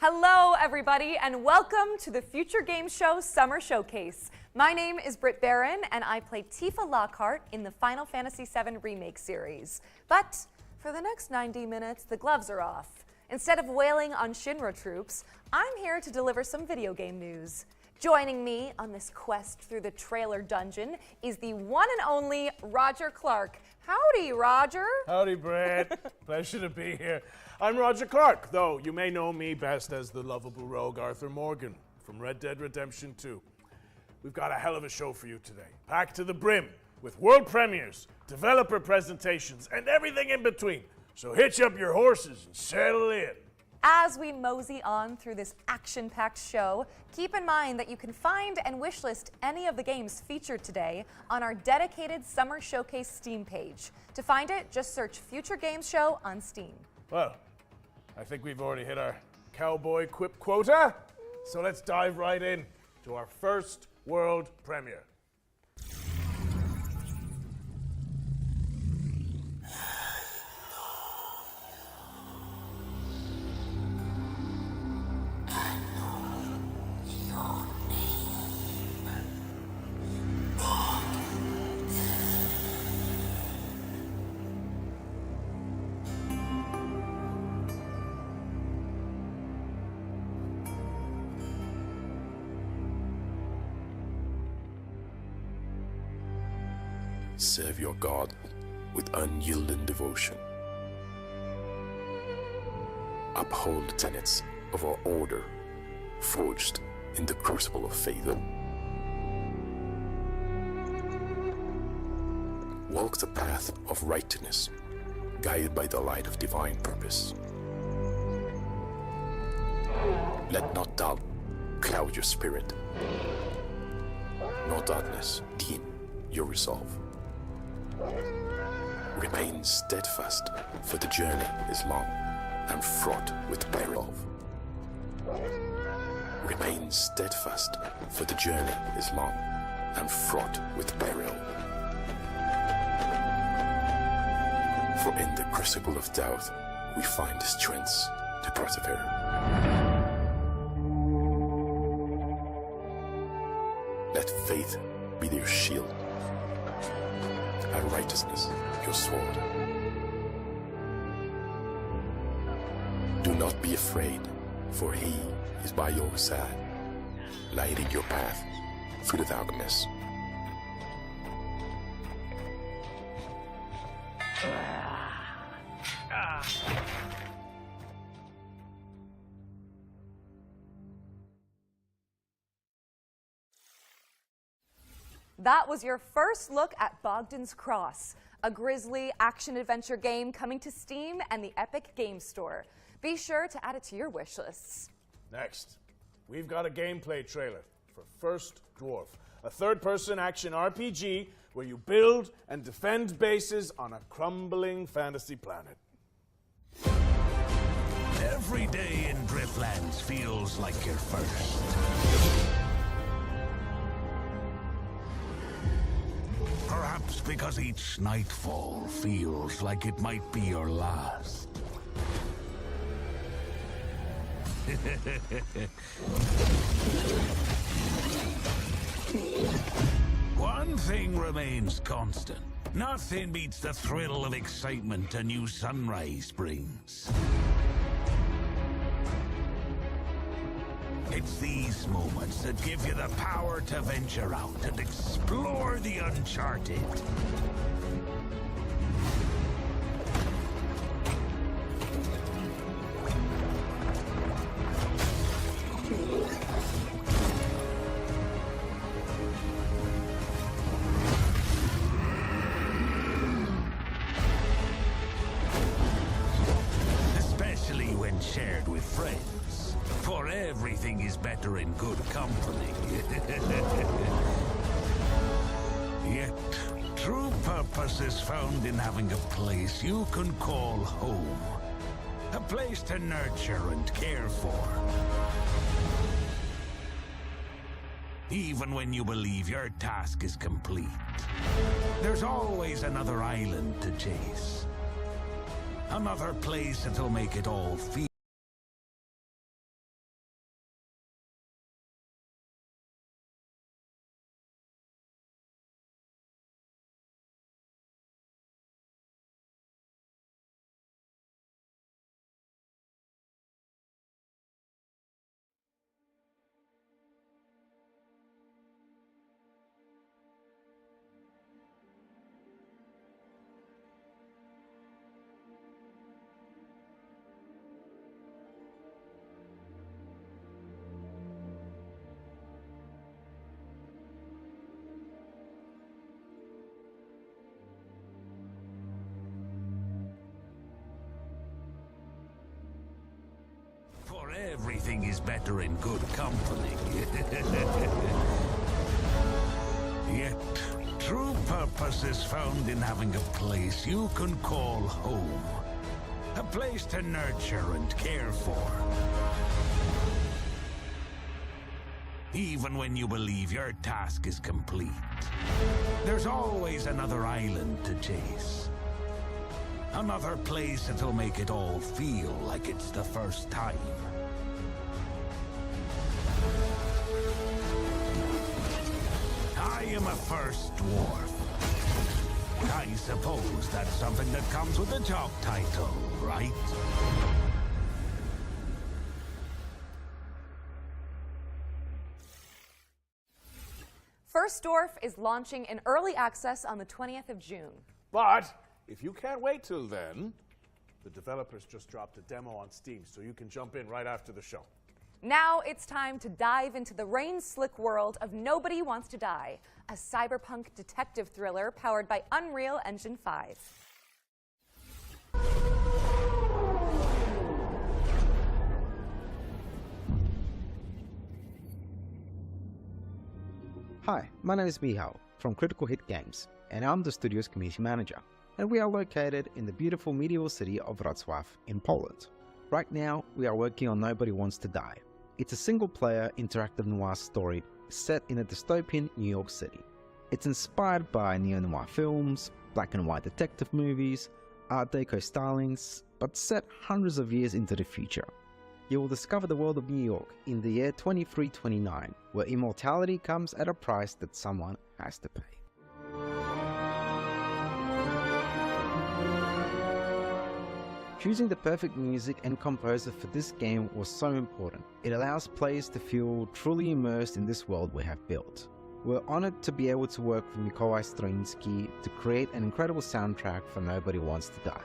Hello, everybody, and welcome to the Future Game Show Summer Showcase. My name is Britt Barron, and I play Tifa Lockhart in the Final Fantasy VII Remake series. But for the next 90 minutes, the gloves are off. Instead of wailing on Shinra troops, I'm here to deliver some video game news. Joining me on this quest through the trailer dungeon is the one and only Roger Clark. Howdy, Roger. Howdy, Brett. Pleasure to be here. I'm Roger Clark, though you may know me best as the lovable rogue Arthur Morgan from Red Dead Redemption 2. We've got a hell of a show for you today, packed to the brim with world premieres, developer presentations, and everything in between. So hitch up your horses and settle in. As we mosey on through this action-packed show, keep in mind that you can find and wishlist any of the games featured today on our dedicated Summer Showcase Steam page. To find it, just search Future Games Show on Steam. Well, I think we've already hit our cowboy quip quota, so let's dive right in to our first world premiere. Serve your God with unyielding devotion. Uphold the tenets of our order, forged in the crucible of faith. Walk the path of righteousness, guided by the light of divine purpose. Let not doubt cloud your spirit, nor darkness dim your resolve. Remain steadfast, for the journey is long and fraught with peril. Remain steadfast, for the journey is long and fraught with peril. For in the crucible of doubt, we find the strength to persevere. Let faith be your shield, and righteousness your sword. Do not be afraid, for he is by your side, lighting your path through the darkness. That was your first look at Bogdan's Cross, a grisly action-adventure game coming to Steam and the Epic Games Store. Be sure to add it to your wish lists. Next, we've got a gameplay trailer for First Dwarf, a third-person action RPG where you build and defend bases on a crumbling fantasy planet. Every day in Driftlands feels like your first. Perhaps because each nightfall feels like it might be your last. One thing remains constant. Nothing beats the thrill of excitement a new sunrise brings. It's these moments that give you the power to venture out and explore the uncharted. Especially when shared with friends. For everything everything is better in good company. Yet, true purpose is found in having a place you can call home. A place to nurture and care for. Even when you believe your task is complete, there's always another island to chase. Another place that'll make it all feel. For everything is better in good company. Yet, true purpose is found in having a place you can call home. A place to nurture and care for. Even when you believe your task is complete, there's always another island to chase. Another place that'll make it all feel like it's the first time. I am a first dwarf. I suppose that's something that comes with the job title, right? First Dwarf is launching in early access on the 20th of June. But if you can't wait till then, the developers just dropped a demo on Steam, so you can jump in right after the show. Now it's time to dive into the rain-slick world of Nobody Wants to Die, a cyberpunk detective thriller powered by Unreal Engine 5. Hi, my name is Michał from Critical Hit Games, and I'm the studio's community manager. And we are located in the beautiful medieval city of Wrocław in Poland. Right now, we are working on Nobody Wants to Die. It's a single-player interactive noir story set in a dystopian New York City. It's inspired by neo-noir films, black and white detective movies, Art Deco stylings, but set hundreds of years into the future. You will discover the world of New York in the year 2329, where immortality comes at a price that someone has to pay. Choosing the perfect music and composer for this game was so important. It allows players to feel truly immersed in this world we have built. We're honored to be able to work with Mikołaj Stroiński to create an incredible soundtrack for Nobody Wants to Die.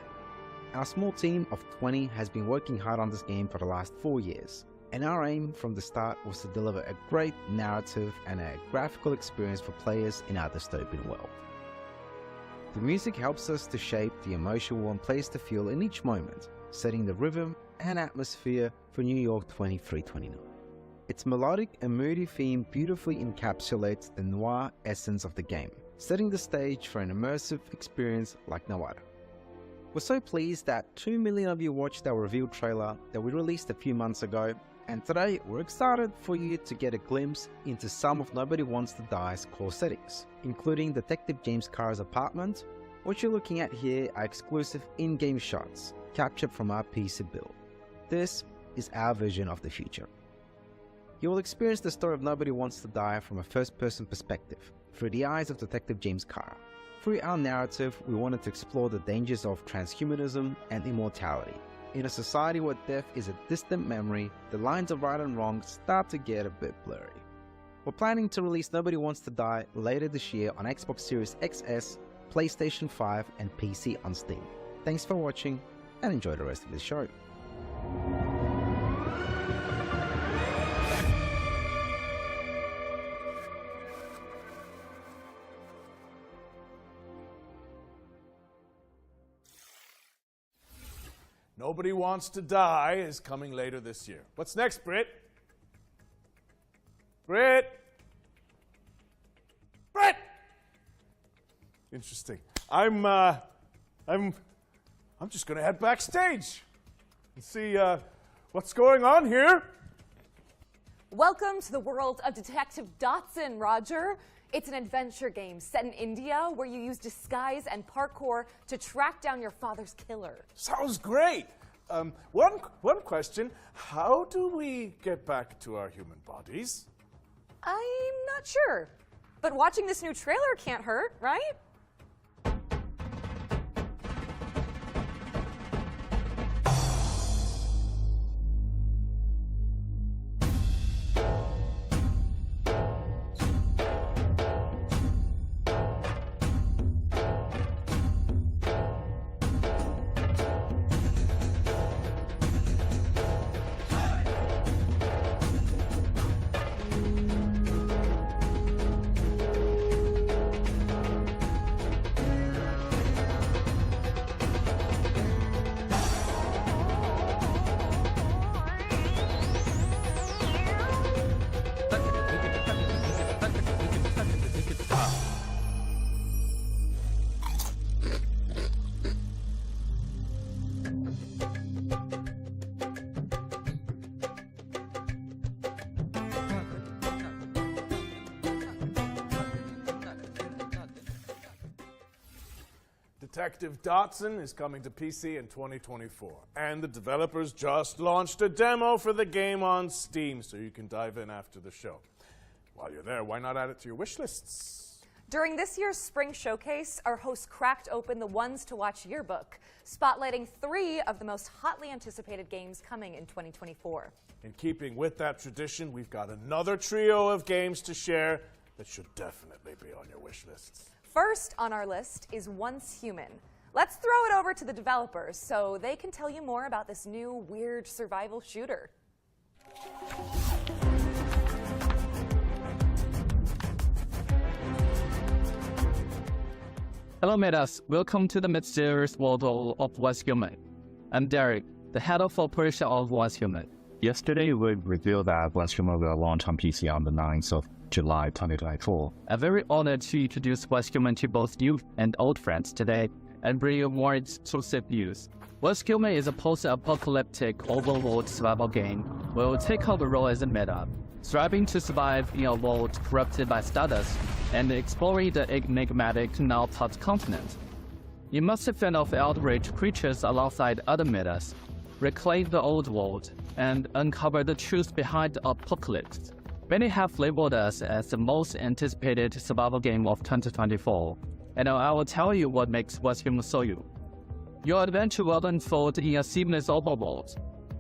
Our small team of 20 has been working hard on this game for the last 4 years, and our aim from the start was to deliver a great narrative and a graphical experience for players in our dystopian world. The music helps us to shape the emotion we want players to feel in each moment, setting the rhythm and atmosphere for New York 2329. Its melodic and moody theme beautifully encapsulates the noir essence of the game, setting the stage for an immersive experience like no other. We're so pleased that 2 million of you watched our reveal trailer that we released a few months ago, and today we're excited for you to get a glimpse into some of Nobody Wants to Die's core settings, including Detective James Carr's apartment. What you're looking at here are exclusive in-game shots captured from our PC build. This is our vision of the future. You will experience the story of Nobody Wants to Die from a first-person perspective, through the eyes of Detective James Carr. Through our narrative, we wanted to explore the dangers of transhumanism and immortality. In a society where death is a distant memory, the lines of right and wrong start to get a bit blurry. We're planning to release Nobody Wants to Die later this year on Xbox Series XS, PlayStation 5 and PC on Steam. Thanks for watching and enjoy the rest of the show. Nobody Wants to Die is coming later this year. What's next, Britt? Britt! Britt! Interesting. I'm just gonna head backstage and see what's going on here. Welcome to the world of Detective Dotson, Roger. It's an adventure game set in India where you use disguise and parkour to track down your father's killer. Sounds great. One question. How do we get back to our human bodies? I'm not sure, but watching this new trailer can't hurt, right? Detective Dotson is coming to PC in 2024, and the developers just launched a demo for the game on Steam, so you can dive in after the show. While you're there, why not add it to your wish lists? During this year's Spring Showcase, our hosts cracked open the Ones to Watch yearbook, spotlighting 3 of the most hotly anticipated games coming in 2024. In keeping with that tradition, we've got another trio of games to share that should definitely be on your wish lists. First on our list is Once Human. Let's throw it over to the developers so they can tell you more about this new weird survival shooter. Hello, Metas. Welcome to the mysterious world of Once Human. I'm Derek, the head of operation of Once Human. Yesterday, we revealed that Once Human will launch on PC on the 9th of July 2024. I'm very honored to introduce Once Human to both new and old friends today and bring you more exclusive news. Once Human is a post-apocalyptic overworld survival game where you'll take on the role as a meta, striving to survive in a world corrupted by stardust and exploring the enigmatic now-pop continent. You must fend off outraged creatures alongside other metas, reclaim the old world, and uncover the truth behind the apocalypse. Many have labeled us as the most anticipated survival game of 2024, and I will tell you what makes Once Human so you. Your adventure will unfold in a seamless overworld.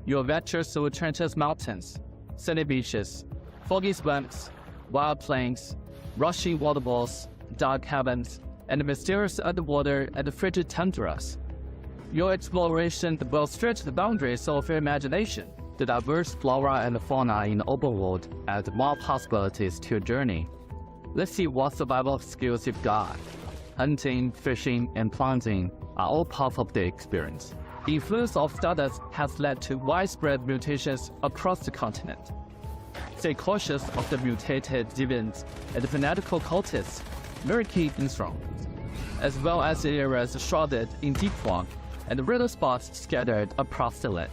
Your adventure through treacherous mountains, sandy beaches, foggy swamps, wild plains, rushing waterfalls, dark caverns, and mysterious underwater and frigid tundras. Your exploration will stretch the boundaries of your imagination. The diverse flora and fauna in the overworld add more possibilities to your journey. Let's see what survival skills you've got. Hunting, fishing, and planting are all part of the experience. The influence of stardust has led to widespread mutations across the continent. Stay cautious of the mutated deviants and fanatical cultists lurking in strongholds, as well as areas shrouded in deep fog and riddle spots scattered across the land.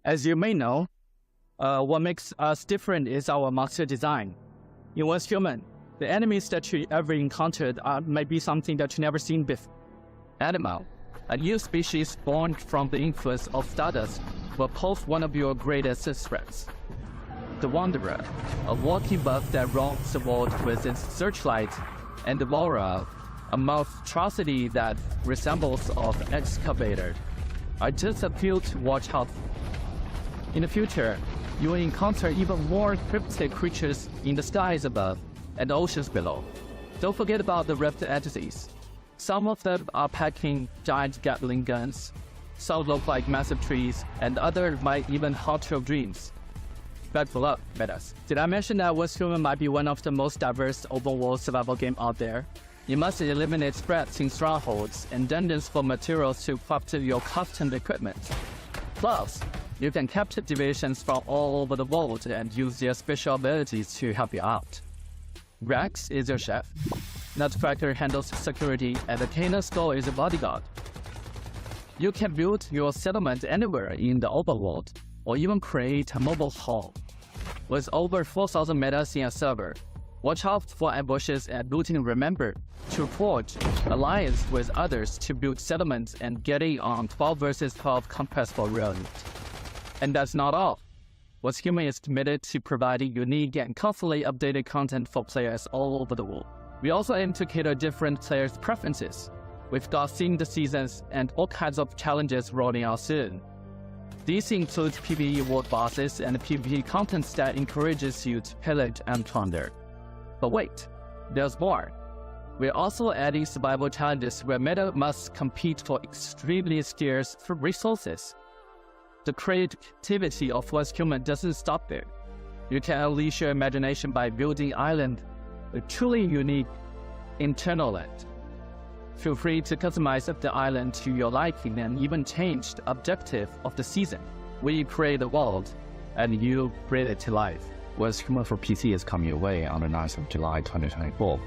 As you may know, what makes us different is our monster design. In Once Human, the enemies that you ever encountered might be something that you never seen before. Animal, a new species born from the influence of stardust, will pose one of your greatest threats. The Wanderer, a walking buff that roams the world with its searchlight, and the Laura, a monstrosity that resembles an excavator, are just a few to watch out for. In the future, you will encounter even more cryptic creatures in the skies above and the oceans below. Don't forget about the rift entities. Some of them are packing giant Gatling guns, some look like massive trees, and others might even haunt your dreams. Bad for luck, Metas. Did I mention that Once Human might be one of the most diverse open-world survival games out there? You must eliminate threats in strongholds and dungeons for materials to craft your custom equipment. Plus, You can capture divisions from all over the world and use their special abilities to help you out. Rex is your chef. Nutcracker handles security, and the Kana Skull is a bodyguard. You can build your settlement anywhere in the overworld, or even create a mobile hall. With over 4,000 metas in a server, watch out for ambushes and looting. Remember to forge alliance with others to build settlements and get in on 12 vs 12 conquest for round. And that's not all. What's Human is committed to providing unique and constantly updated content for players all over the world. We also aim to cater different players' preferences. We've got themed seasons and all kinds of challenges rolling out soon. These include PvE world bosses and PvP content that encourages you to pillage and plunder. But wait, there's more. We're also adding survival challenges where meta must compete for extremely scarce resources. The creativity of What's Human doesn't stop there. You can unleash your imagination by building island, a truly unique internal land. Feel free to customize the island to your liking and even change the objective of the season. We create the world, and you bring it to life. What's Human for PC is coming your way on the 9th of July 2024,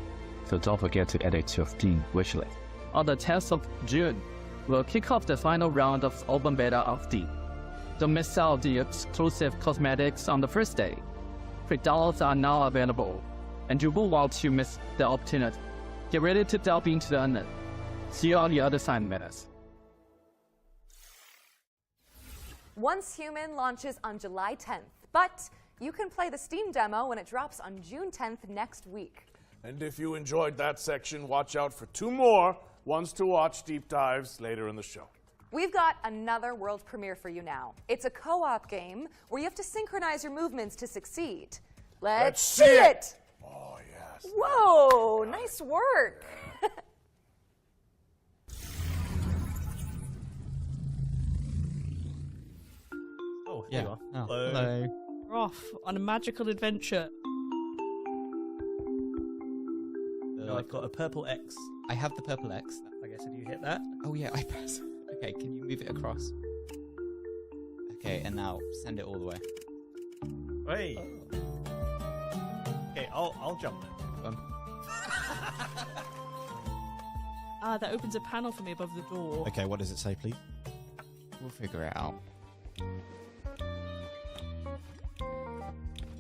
so don't forget to add it to your Steam wishlist. On the 10th of June, we'll kick off the final round of open beta of Steam. Don't miss out the exclusive cosmetics on the first day. Free downloads are now available, and you won't want to miss the opportunity. Get ready to delve into the unknown. See you on the other side, metas. Once Human launches on July 10th, but you can play the Steam demo when it drops on June 10th next week. And if you enjoyed that section, watch out for 2 more ones to watch deep dives later in the show. We've got another world premiere for you now. It's a co-op game where you have to synchronize your movements to succeed. Let's see it! Oh, yes. Whoa, nice work. Oh, here you are. Oh, Hello. hello. We're off on a magical adventure. I've got a purple X. I have the purple X. I guess if you hit that. Oh yeah, I press. Okay, can you move it across? Okay, and now send it all the way. Hey. Okay, I'll jump. Ah, that opens a panel for me above the door. Okay, what does it say, please? We'll figure it out.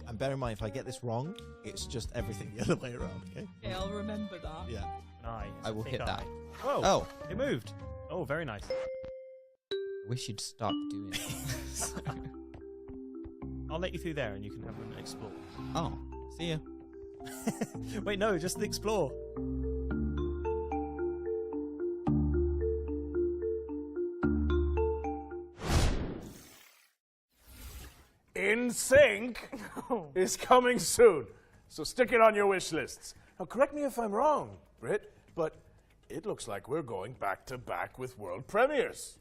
And bear in mind, if I get this wrong, it's just everything the other way around, okay? Okay, I'll remember that. Yeah. Nice. I will hit that. Whoa. Oh, It moved. Oh, very nice. I wish you'd stop doing it. I'll let you through there and you can have an explore. Oh, see ya. Wait, no, just the explore. In Sync is coming soon, so stick it on your wish lists. Now, correct me if I'm wrong, Britt, but it looks like we're going back to back with world premieres.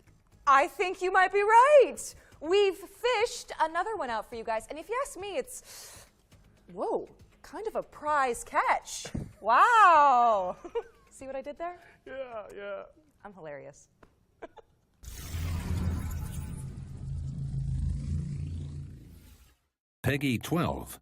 I think you might be right. We've fished another one out for you guys, and if you ask me, it's, whoa, kind of a prize catch. Wow. See what I did there? Yeah. I'm hilarious. Peggy 12.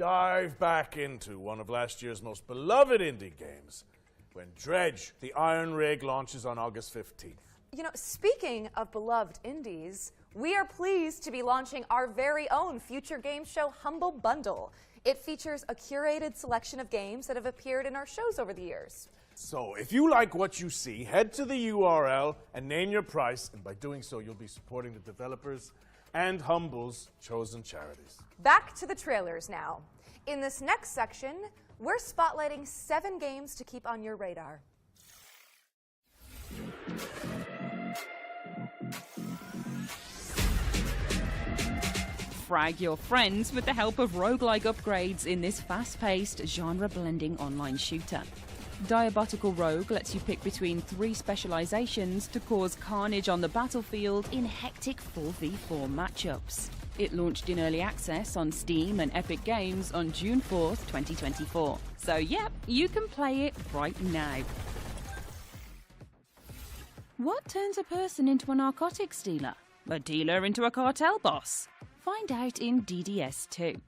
dive back into one of last year's most beloved indie games when Dredge, the Iron Rig, launches on August 15th. You know, speaking of beloved indies, we are pleased to be launching our very own Future Game Show Humble Bundle. It features a curated selection of games that have appeared in our shows over the years. So, if you like what you see, head to the URL and name your price, and by doing so, you'll be supporting the developers and Humble's chosen charities. Back to the trailers now. In this next section, we're spotlighting 7 games to keep on your radar. Frag your friends with the help of roguelike upgrades in this fast-paced, genre-blending online shooter. Diabotical Rogue lets you pick between 3 specializations to cause carnage on the battlefield in hectic 4v4 matchups. It launched in early access on Steam and Epic Games on June 4th, 2024. So yep, you can play it right now. What turns a person into a narcotics dealer? A dealer into a cartel boss? Find out in DDS 2,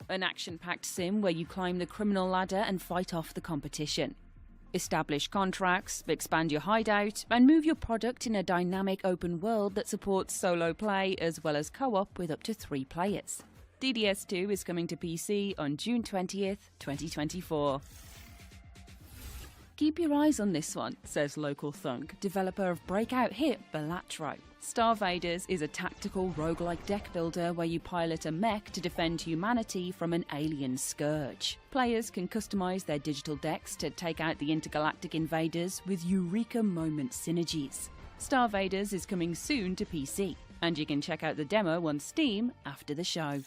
an action-packed sim where you climb the criminal ladder and fight off the competition. Establish contracts, expand your hideout, and move your product in a dynamic open world that supports solo play as well as co-op with up to 3 players. DDS 2 is coming to PC on June 20th, 2024. Keep your eyes on this one, says Local Thunk, developer of breakout hit Balatro. Star Vaders is a tactical roguelike deck builder where you pilot a mech to defend humanity from an alien scourge. Players can customize their digital decks to take out the intergalactic invaders with Eureka Moment synergies. Star Vaders is coming soon to PC, and you can check out the demo on Steam after the show.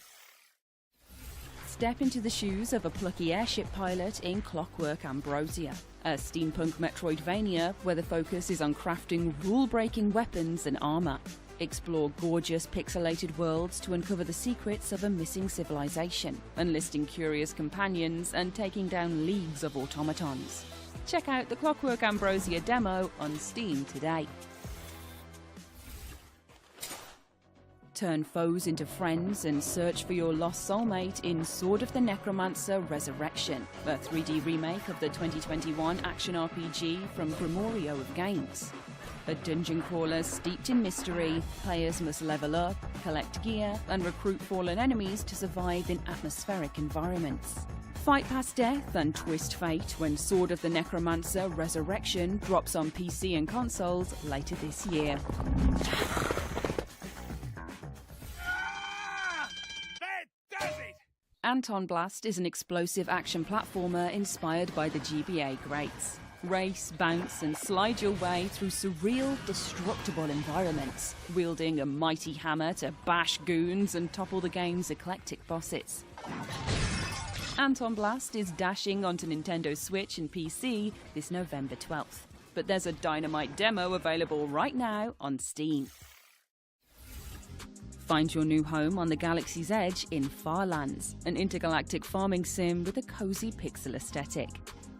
Step into the shoes of a plucky airship pilot in Clockwork Ambrosia, a steampunk Metroidvania where the focus is on crafting rule-breaking weapons and armor. Explore gorgeous pixelated worlds to uncover the secrets of a missing civilization, enlisting curious companions and taking down leagues of automatons. Check out the Clockwork Ambrosia demo on Steam today. Turn foes into friends and search for your lost soulmate in Sword of the Necromancer Resurrection, a 3D remake of the 2021 action RPG from Grimorio of Games. A dungeon crawler steeped in mystery, players must level up, collect gear, and recruit fallen enemies to survive in atmospheric environments. Fight past death and twist fate when Sword of the Necromancer Resurrection drops on PC and consoles later this year. Anton Blast is an explosive action platformer inspired by the GBA greats. Race, bounce, and slide your way through surreal, destructible environments, wielding a mighty hammer to bash goons and topple the game's eclectic bosses. Anton Blast is dashing onto Nintendo Switch and PC this November 12th, but there's a dynamite demo available right now on Steam. Find your new home on the galaxy's edge in Farlands, an intergalactic farming sim with a cozy pixel aesthetic.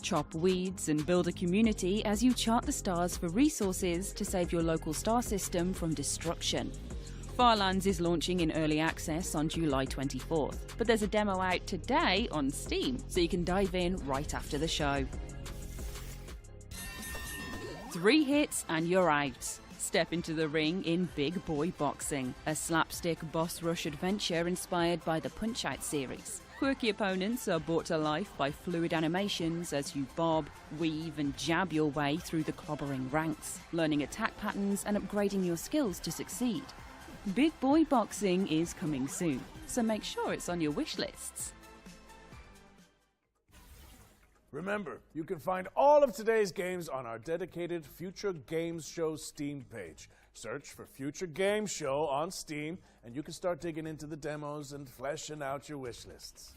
Chop weeds and build a community as you chart the stars for resources to save your local star system from destruction. Farlands is launching in early access on July 24th, but there's a demo out today on Steam, so you can dive in right after the show. 3 hits and you're out. Step into the ring in Big Boy Boxing, a slapstick boss rush adventure inspired by the Punch-Out series. Quirky opponents are brought to life by fluid animations as you bob, weave and jab your way through the clobbering ranks, learning attack patterns and upgrading your skills to succeed. Big Boy Boxing is coming soon, so make sure it's on your wish lists. Remember, you can find all of today's games on our dedicated Future Games Show Steam page. Search for Future Games Show on Steam, and you can start digging into the demos and fleshing out your wish lists.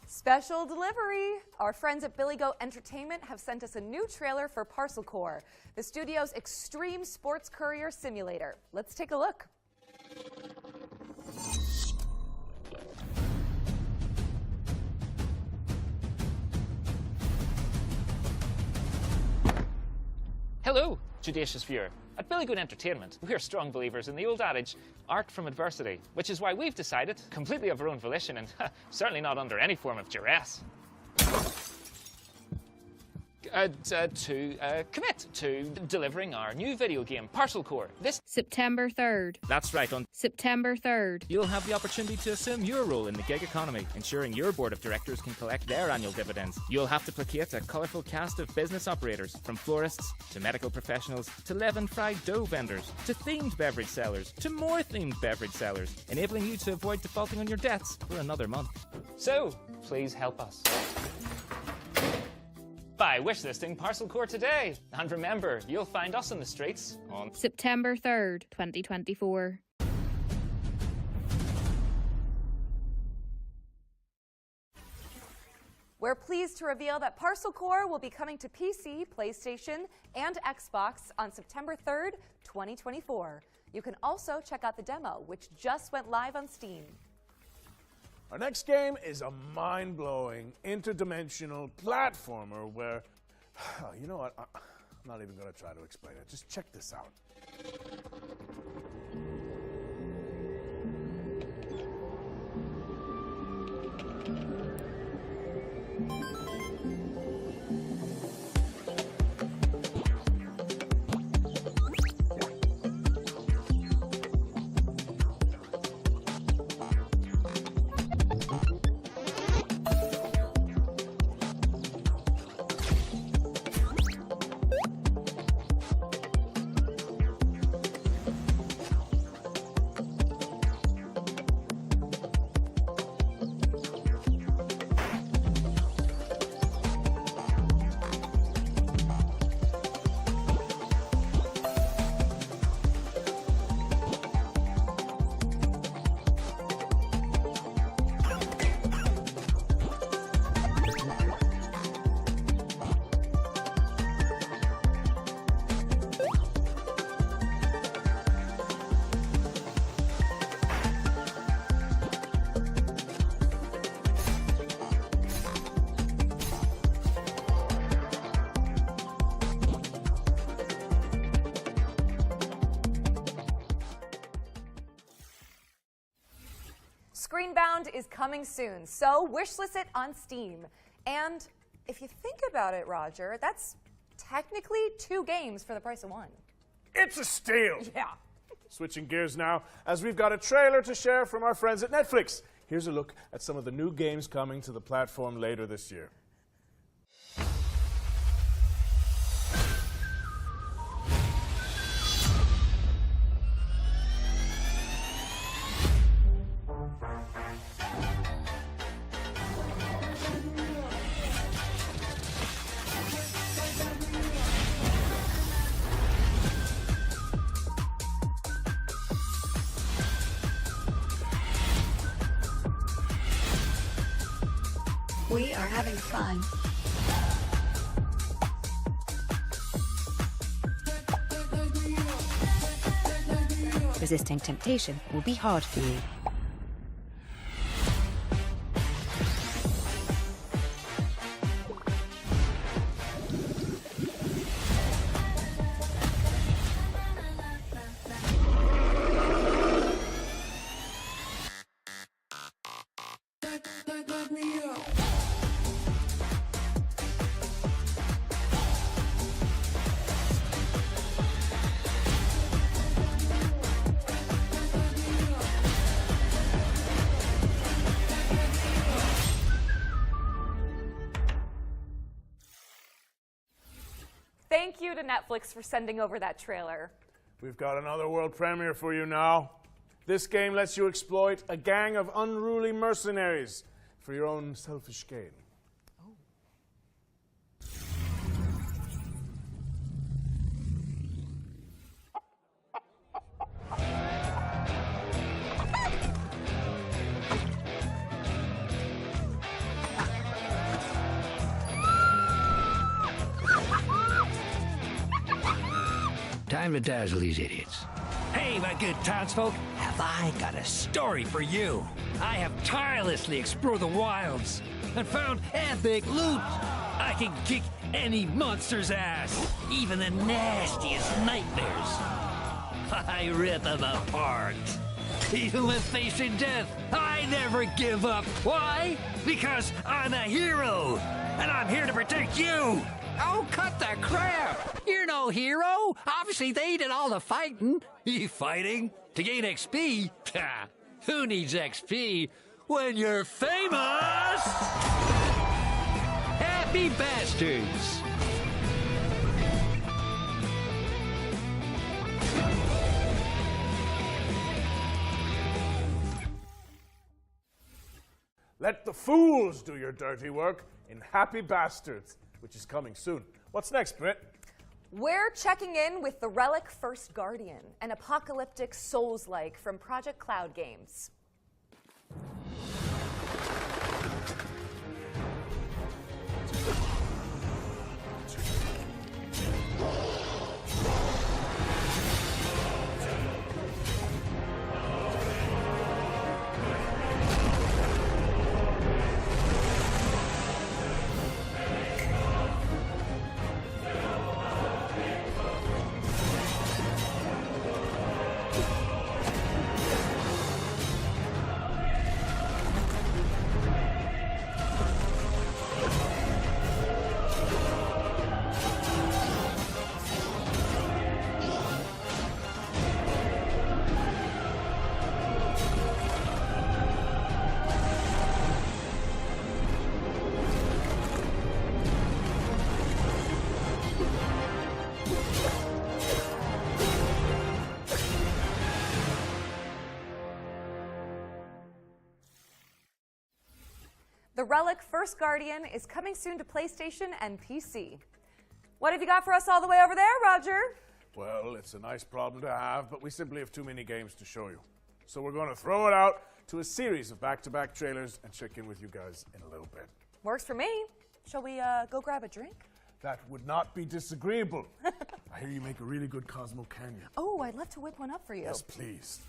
Special delivery! Our friends at Billy Goat Entertainment have sent us a new trailer for Parcel Core, the studio's extreme sports courier simulator. Let's take a look. Hello, judicious viewer. At Billy Good Entertainment, we're strong believers in the old adage, art from adversity, which is why we've decided, completely of our own volition and certainly not under any form of duress, to commit to delivering our new video game, Parcel Core. This September 3rd. That's right, on September 3rd. You'll have the opportunity to assume your role in the gig economy, ensuring your board of directors can collect their annual dividends. You'll have to placate a colourful cast of business operators, from florists to medical professionals to leaven fried dough vendors to themed beverage sellers to more themed beverage sellers, enabling you to avoid defaulting on your debts for another month. So, please help us by wishlisting Parcel Core today. And remember, you'll find us in the streets on September 3rd, 2024. We're pleased to reveal that Parcel Core will be coming to PC, PlayStation, and Xbox on September 3rd, 2024. You can also check out the demo, which just went live on Steam. Our next game is a mind-blowing, interdimensional platformer where, you know what, I'm not even going to try to explain it. Just check this out. Screenbound is coming soon, so wishlist it on Steam. And if you think about it, Roger, that's technically 2 games for the price of 1. It's a steal! Yeah. Switching gears now, as we've got a trailer to share from our friends at Netflix. Here's a look at some of the new games coming to the platform later this year. We are having fun. Resisting temptation will be hard for you. Thank you to Netflix for sending over that trailer. We've got another world premiere for you now. This game lets you exploit a gang of unruly mercenaries for your own selfish gain. Time to dazzle these idiots. Hey, my good townsfolk, have I got a story for you. I have tirelessly explored the wilds and found epic loot. I can kick any monster's ass, even the nastiest nightmares. I rip them apart. Even when facing death, I never give up. Why? Because I'm a hero, and I'm here to protect you. Oh, cut the crap! You're no hero. Obviously, they did all the fighting. You fighting? To gain XP? Ha! Who needs XP when you're famous? Happy bastards! Let the fools do your dirty work in Happy Bastards, which is coming soon. What's next, Britt? We're checking in with the Relic First Guardian, an apocalyptic Souls-like from Project Cloud Games. The Relic First Guardian is coming soon to PlayStation and PC. What have you got for us all the way over there, Roger? Well, it's a nice problem to have, but we simply have too many games to show you. So we're going to throw it out to a series of back-to-back trailers and check in with you guys in a little bit. Works for me. Shall we go grab a drink? That would not be disagreeable. I hear you make a really good Cosmo Canyon. Oh, I'd love to whip one up for you. Yes, please.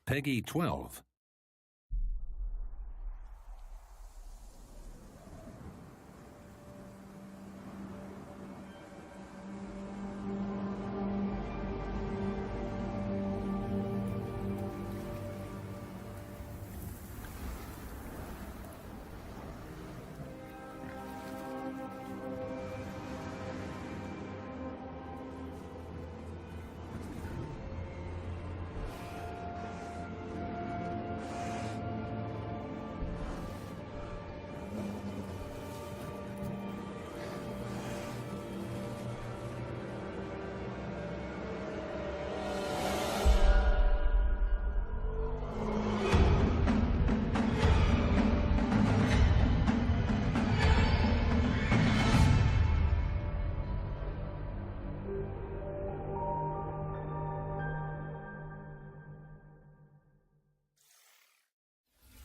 Peggy 12.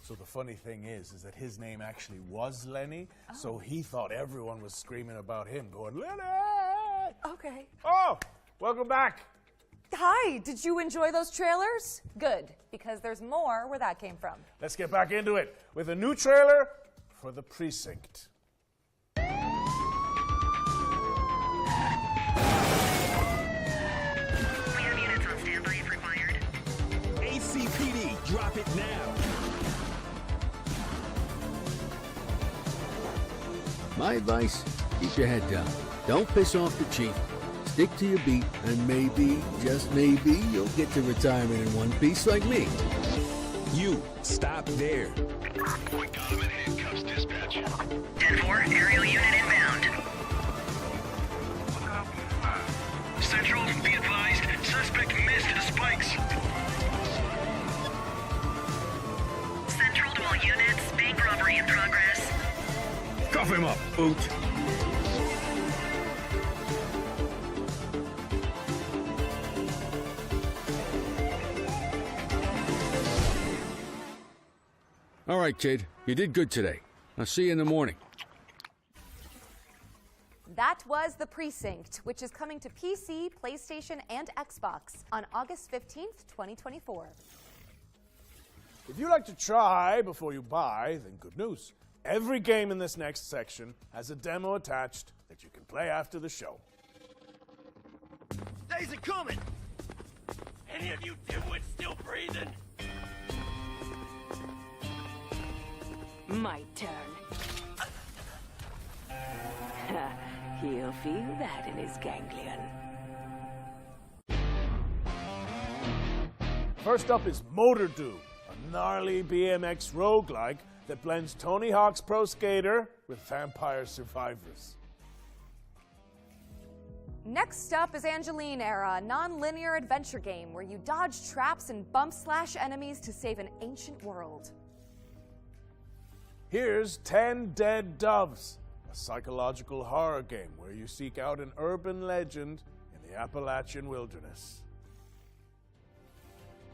So the funny thing is that his name actually was Lenny, so he thought everyone was screaming about him, going, Lenny! Okay. Oh, welcome back. Hi, did you enjoy those trailers? Good, because there's more where that came from. Let's get back into it with a new trailer for The Precinct. ACPD, drop it now. My advice, keep your head down. Don't piss off the chief. Stick to your beat, and maybe, just maybe, you'll get to retirement in one piece like me. You, stop there. Point Donovan handcuffs dispatch. 10-4, aerial unit inbound. Central, be advised, suspect missed the spikes. Central to all units, bank robbery in progress. Cuff him up, boot. All right, kid. You did good today. I'll see you in the morning. That was The Precinct, which is coming to PC, PlayStation, and Xbox on August 15th, 2024. If you like to try before you buy, then good news. Every game in this next section has a demo attached that you can play after the show. Days are coming. Any of you dimwits still breathing? My turn. He'll feel that in his ganglion. First up is Motor Doom, a gnarly BMX roguelike that blends Tony Hawk's Pro Skater with Vampire Survivors. Next up is Angeline Era, a non-linear adventure game where you dodge traps and bump/slash enemies to save an ancient world. Here's 10 Dead Doves, a psychological horror game where you seek out an urban legend in the Appalachian wilderness.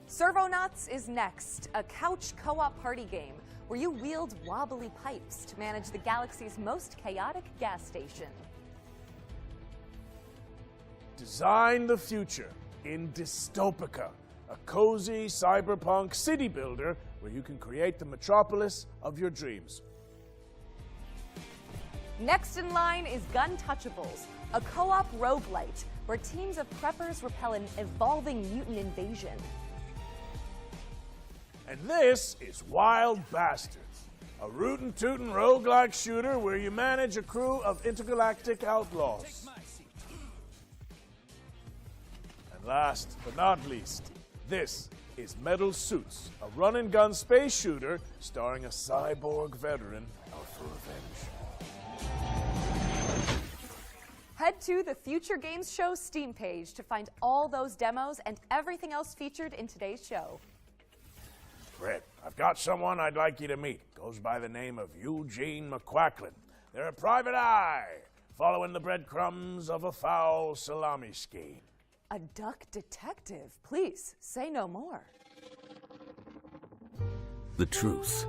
Servonauts is next, a couch co-op party game where you wield wobbly pipes to manage the galaxy's most chaotic gas station. Design the future in Dystopica, a cozy cyberpunk city builder where you can create the metropolis of your dreams. Next in line is Guntouchables, a co-op roguelite where teams of preppers repel an evolving mutant invasion. And this is Wild Bastards, a rootin' tootin' roguelike shooter where you manage a crew of intergalactic outlaws. And last but not least, this is Metal Suits, a run-and-gun space shooter starring a cyborg veteran out for revenge. Head to the Future Games Show Steam page to find all those demos and everything else featured in today's show. Brett, I've got someone I'd like you to meet. Goes by the name of Eugene McQuacklin. They're a private eye, following the breadcrumbs of a foul salami scheme. A duck detective. Please, say no more. The truth.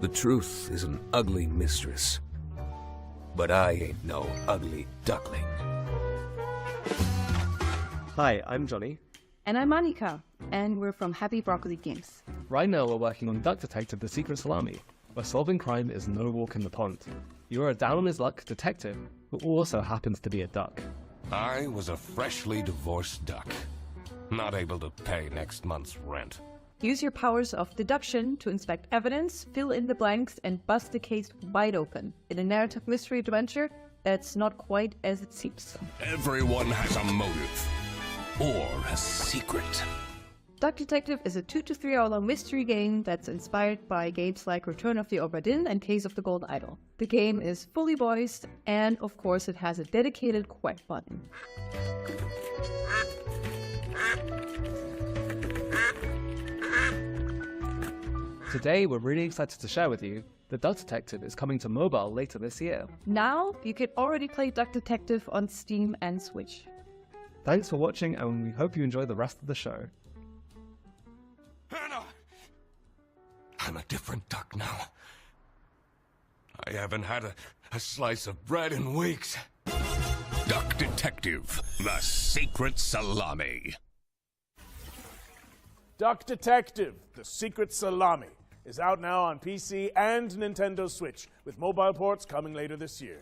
The truth is an ugly mistress. But I ain't no ugly duckling. Hi, I'm Johnny. And I'm Annika, and we're from Happy Broccoli Games. Right now we're working on Duck Detective The Secret Salami, where solving crime is no walk in the pond. You're a down-on-his-luck detective who also happens to be a duck. I was a freshly divorced duck, not able to pay next month's rent. Use your powers of deduction to inspect evidence, fill in the blanks, and bust the case wide open in a narrative mystery adventure that's not quite as it seems. Everyone has a motive, or a secret. Duck Detective is a 2 to 3 hour long mystery game that's inspired by games like Return of the Obra Dinn and Case of the Gold Idol. The game is fully voiced, and of course it has a dedicated quack button. Today we're really excited to share with you that Duck Detective is coming to mobile later this year. Now you can already play Duck Detective on Steam and Switch. Thanks for watching, and we hope you enjoy the rest of the show. Hannah! I'm a different duck now. I haven't had a slice of bread in weeks. Duck Detective. Detective, the Secret Salami. Duck Detective, The Secret Salami, is out now on PC and Nintendo Switch, with mobile ports coming later this year.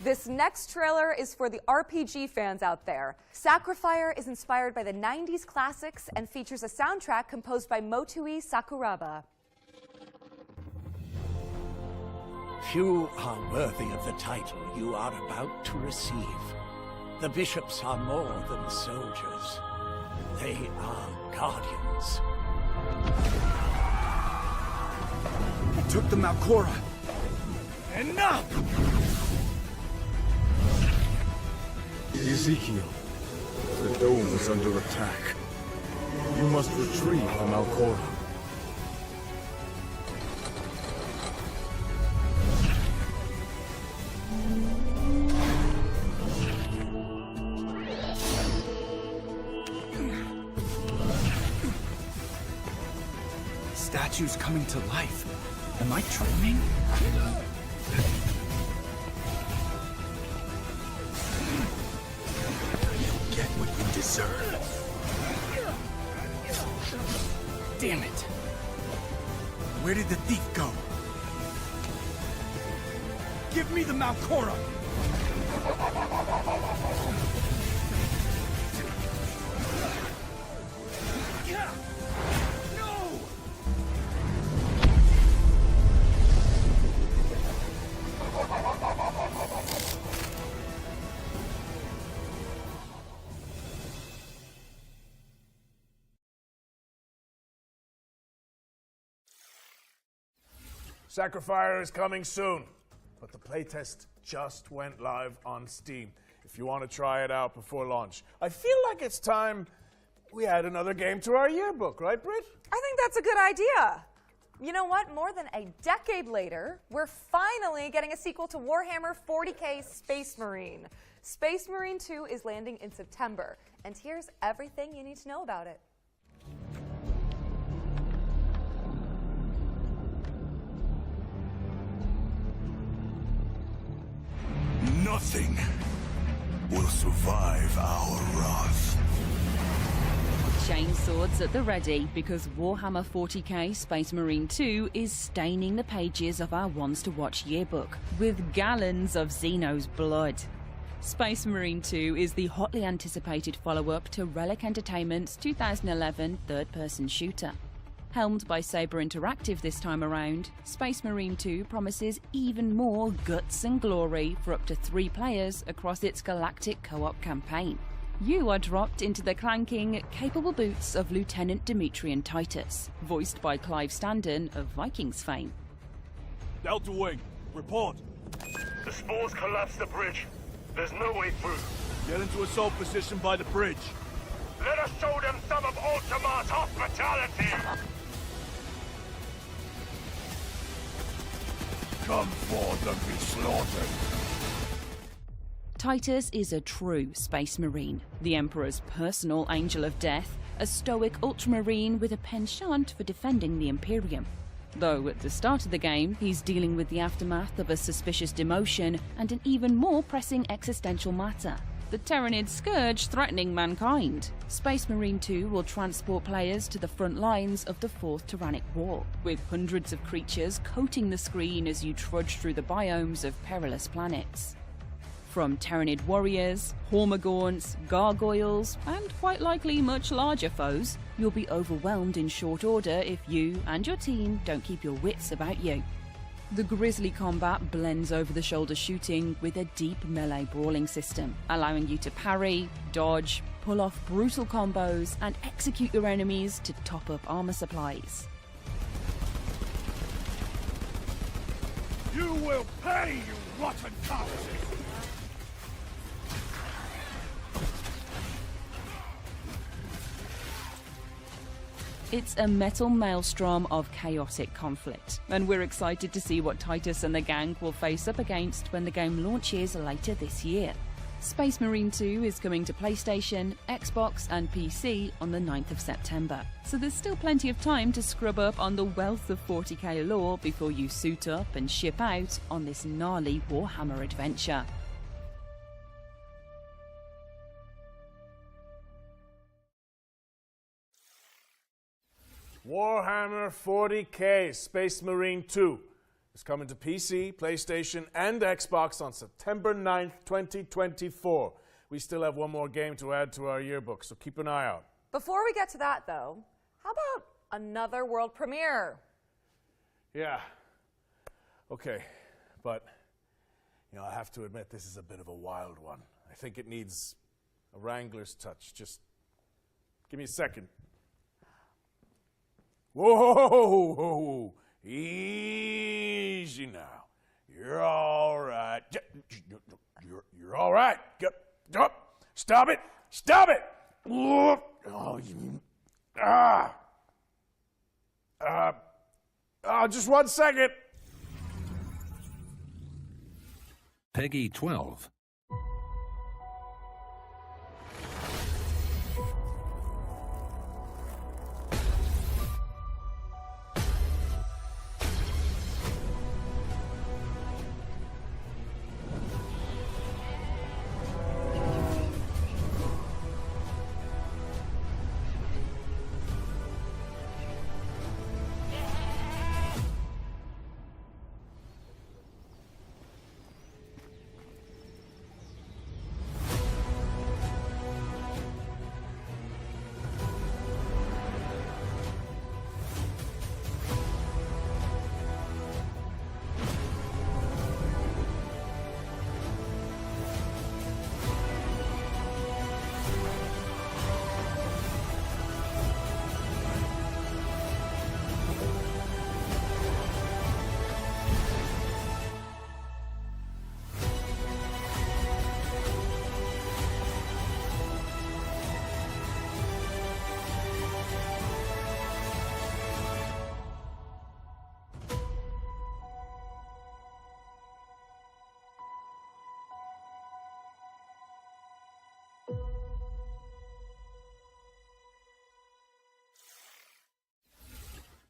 This next trailer is for the RPG fans out there. Sacrifier is inspired by the 90s classics and features a soundtrack composed by Motoi Sakuraba. Few are worthy of the title you are about to receive. The bishops are more than soldiers. They are guardians. He took the Malkora. Enough! Ezekiel, the dome is under attack. You must retrieve the Malkora. Statues coming to life. Am I dreaming? You'll get what you deserve. Damn it. Where did the thief go? Give me the Malkora! Sacrifier is coming soon, but the playtest just went live on Steam. If you want to try it out before launch, I feel like it's time we add another game to our yearbook, right, Britt? I think that's a good idea. You know what? More than a decade later, we're finally getting a sequel to Warhammer 40k Space Marine. Space Marine 2 is landing in September, and here's everything you need to know about it. Nothing will survive our wrath. Chainswords at the ready, because Warhammer 40k Space Marine 2 is staining the pages of our Ones to Watch yearbook with gallons of Xeno's blood. Space Marine 2 is the hotly anticipated follow-up to Relic Entertainment's 2011 third-person shooter. Helmed by Saber Interactive this time around, Space Marine 2 promises even more guts and glory for up to 3 players across its galactic co-op campaign. You are dropped into the clanking, capable boots of Lieutenant Demetrian Titus, voiced by Clive Standen of Vikings fame. Delta Wing, report. The spores collapsed the bridge. There's no way through. Get into assault position by the bridge. Let us show them some of Ultima's hospitality! Come forth and be slaughtered! Titus is a true Space Marine, the Emperor's personal angel of death, a stoic ultramarine with a penchant for defending the Imperium. Though at the start of the game, he's dealing with the aftermath of a suspicious demotion and an even more pressing existential matter: the Tyranid Scourge threatening mankind. Space Marine 2 will transport players to the front lines of the Fourth Tyrannic War, with hundreds of creatures coating the screen as you trudge through the biomes of perilous planets. From Tyranid warriors, Hormagaunts, gargoyles, and quite likely much larger foes, you'll be overwhelmed in short order if you and your team don't keep your wits about you. The grisly combat blends over-the-shoulder shooting with a deep melee brawling system, allowing you to parry, dodge, pull off brutal combos, and execute your enemies to top up armor supplies. You will pay, you rotten corpses! It's a metal maelstrom of chaotic conflict, and we're excited to see what Titus and the gang will face up against when the game launches later this year. Space Marine 2 is coming to PlayStation, Xbox and PC on the 9th of September, so there's still plenty of time to scrub up on the wealth of 40k lore before you suit up and ship out on this gnarly Warhammer adventure. Warhammer 40k Space Marine 2 is coming to PC, PlayStation, and Xbox on September 9th, 2024. We still have one more game to add to our yearbook, so keep an eye out. Before we get to that, though, how about another world premiere? Yeah. Okay, but, I have to admit this is a bit of a wild one. I think it needs a Wrangler's touch. Just give me a second. Whoa! Easy now. You're all right. You're all right. Stop it! Stop it! Just 1 second. Peggy 12.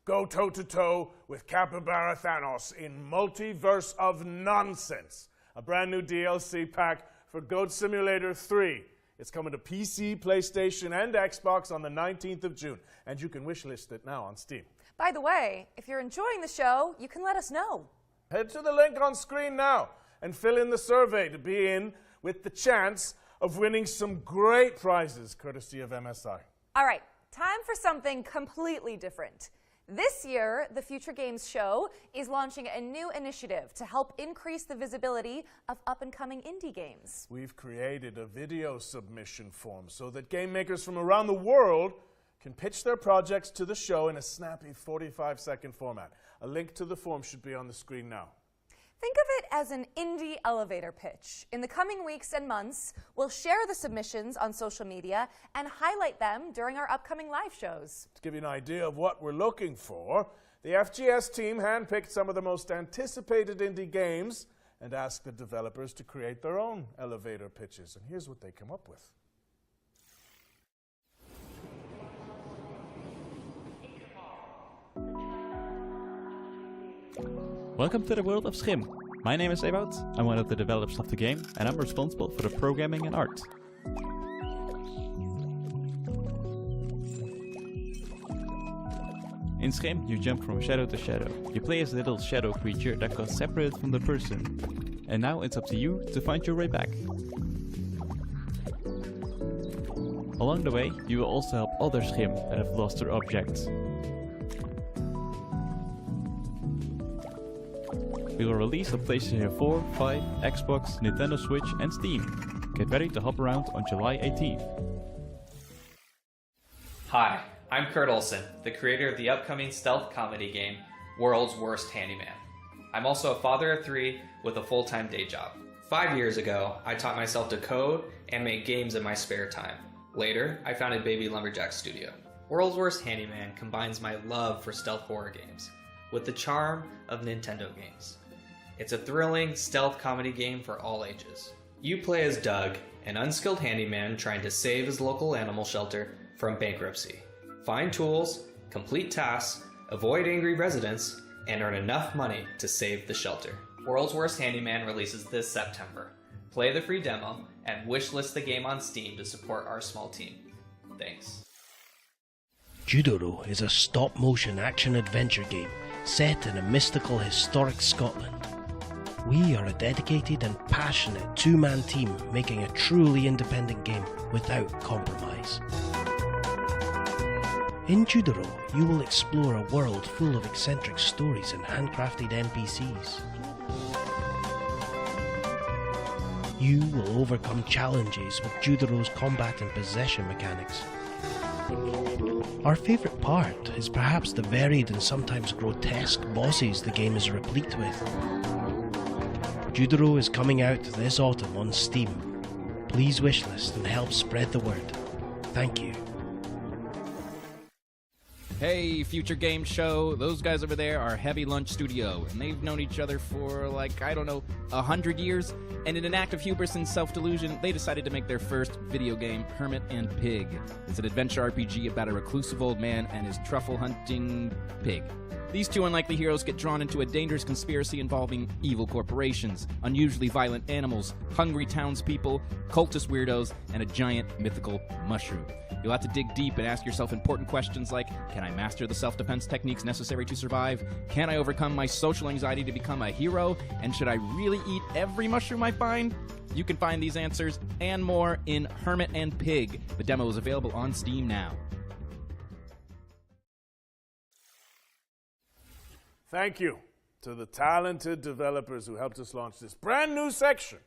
Go toe-to-toe with Capybara Thanos in Multiverse of Nonsense, a brand new DLC pack for Goat Simulator 3. It's coming to PC, PlayStation, and Xbox on the 19th of June, and you can wishlist it now on Steam. By the way, if you're enjoying the show, you can let us know. Head to the link on screen now and fill in the survey to be in with the chance of winning some great prizes courtesy of MSI. All right, time for something completely different. This year, the Future Games Show is launching a new initiative to help increase the visibility of up-and-coming indie games. We've created a video submission form so that game makers from around the world can pitch their projects to the show in a snappy 45-second format. A link to the form should be on the screen now. Think of it as an indie elevator pitch. In the coming weeks and months, we'll share the submissions on social media and highlight them during our upcoming live shows. To give you an idea of what we're looking for, the FGS team handpicked some of the most anticipated indie games and asked the developers to create their own elevator pitches. And here's what they come up with. Welcome to the world of Schim. My name is Ewout, I'm one of the developers of the game, and I'm responsible for the programming and art. In Schim, you jump from shadow to shadow. You play as a little shadow creature that got separated from the person. And now it's up to you to find your way back. Along the way, you will also help other Schim that have lost their objects. We will release on PlayStation 4, 5, Xbox, Nintendo Switch and Steam. Get ready to hop around on July 18th. Hi, I'm Kurt Olson, the creator of the upcoming stealth comedy game, World's Worst Handyman. I'm also a father of 3 with a full-time day job. 5 years ago, I taught myself to code and make games in my spare time. Later, I founded Baby Lumberjack Studio. World's Worst Handyman combines my love for stealth horror games with the charm of Nintendo games. It's a thrilling stealth comedy game for all ages. You play as Doug, an unskilled handyman trying to save his local animal shelter from bankruptcy. Find tools, complete tasks, avoid angry residents, and earn enough money to save the shelter. World's Worst Handyman releases this September. Play the free demo and wishlist the game on Steam to support our small team. Thanks. Judoro is a stop-motion action-adventure game set in a mystical historic Scotland. We are a dedicated and passionate two-man team making a truly independent game without compromise. In Judoro, you will explore a world full of eccentric stories and handcrafted NPCs. You will overcome challenges with Judoro's combat and possession mechanics. Our favourite part is perhaps the varied and sometimes grotesque bosses the game is replete with. Judoro is coming out this autumn on Steam. Please wishlist and help spread the word. Thank you. Hey, Future Game Show. Those guys over there are Heavy Lunch Studio, and they've known each other for, 100 years. And in an act of hubris and self-delusion, they decided to make their first video game, Hermit and Pig. It's an adventure RPG about a reclusive old man and his truffle-hunting pig. These two unlikely heroes get drawn into a dangerous conspiracy involving evil corporations, unusually violent animals, hungry townspeople, cultist weirdos, and a giant mythical mushroom. You'll have to dig deep and ask yourself important questions like, can I master the self-defense techniques necessary to survive? Can I overcome my social anxiety to become a hero? And should I really eat every mushroom I find? You can find these answers and more in Hermit and Pig. The demo is available on Steam now. Thank you to the talented developers who helped us launch this brand new section.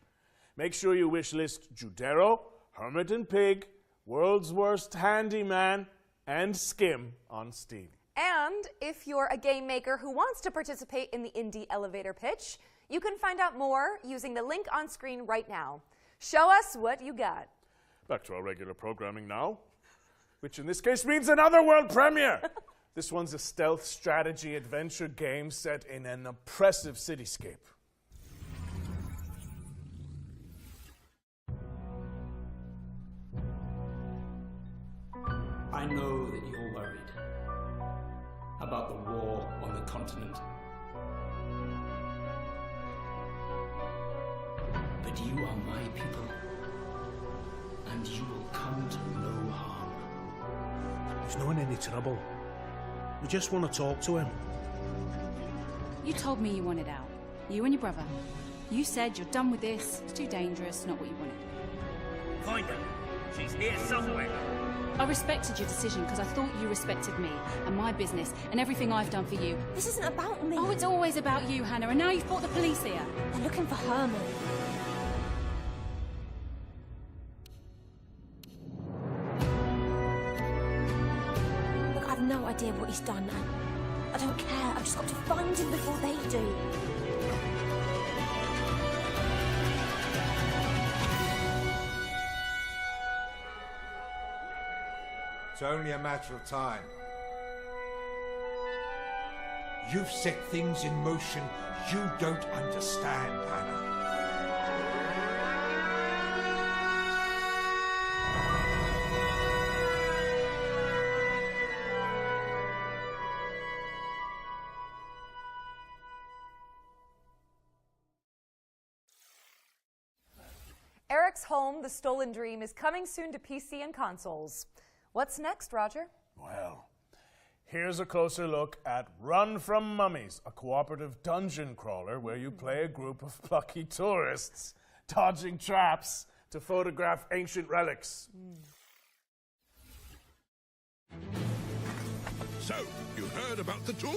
Make sure you wishlist Judoro, Hermit and Pig, World's Worst Handyman, and Skim on Steam. And if you're a game maker who wants to participate in the Indie Elevator Pitch, you can find out more using the link on screen right now. Show us what you got. Back to our regular programming now, which in this case means another world premiere. This one's a stealth strategy adventure game set in an oppressive cityscape. I know that you're worried about the war on the continent. But you are my people, and you will come to no harm. He's not in any trouble. We just want to talk to him. You told me you wanted out. You and your brother. You said you're done with this. It's too dangerous, not what you wanted. Find her. She's here somewhere. I respected your decision because I thought you respected me and my business and everything I've done for you. This isn't about me. Oh, it's always about you, Hannah, and now you've brought the police here. They're looking for Herman. Look, I've no idea what he's done, and I don't care. I've just got to find him before they do. It's only a matter of time. You've set things in motion you don't understand, Hannah. Eric's Home, The Stolen Dream is coming soon to PC and consoles. What's next, Roger? Well, here's a closer look at Run from Mummies, a cooperative dungeon crawler where you play a group of plucky tourists dodging traps to photograph ancient relics. So, you heard about the tour?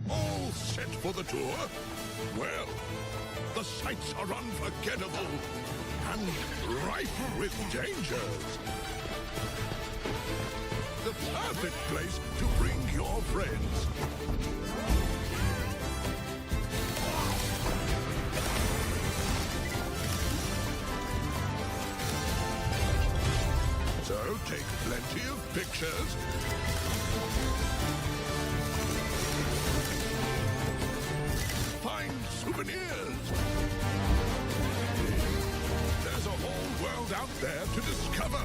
All set for the tour? Well, the sights are unforgettable and rife with dangers. The perfect place to bring your friends. So take plenty of pictures. Find souvenirs. There's a whole world out there to discover.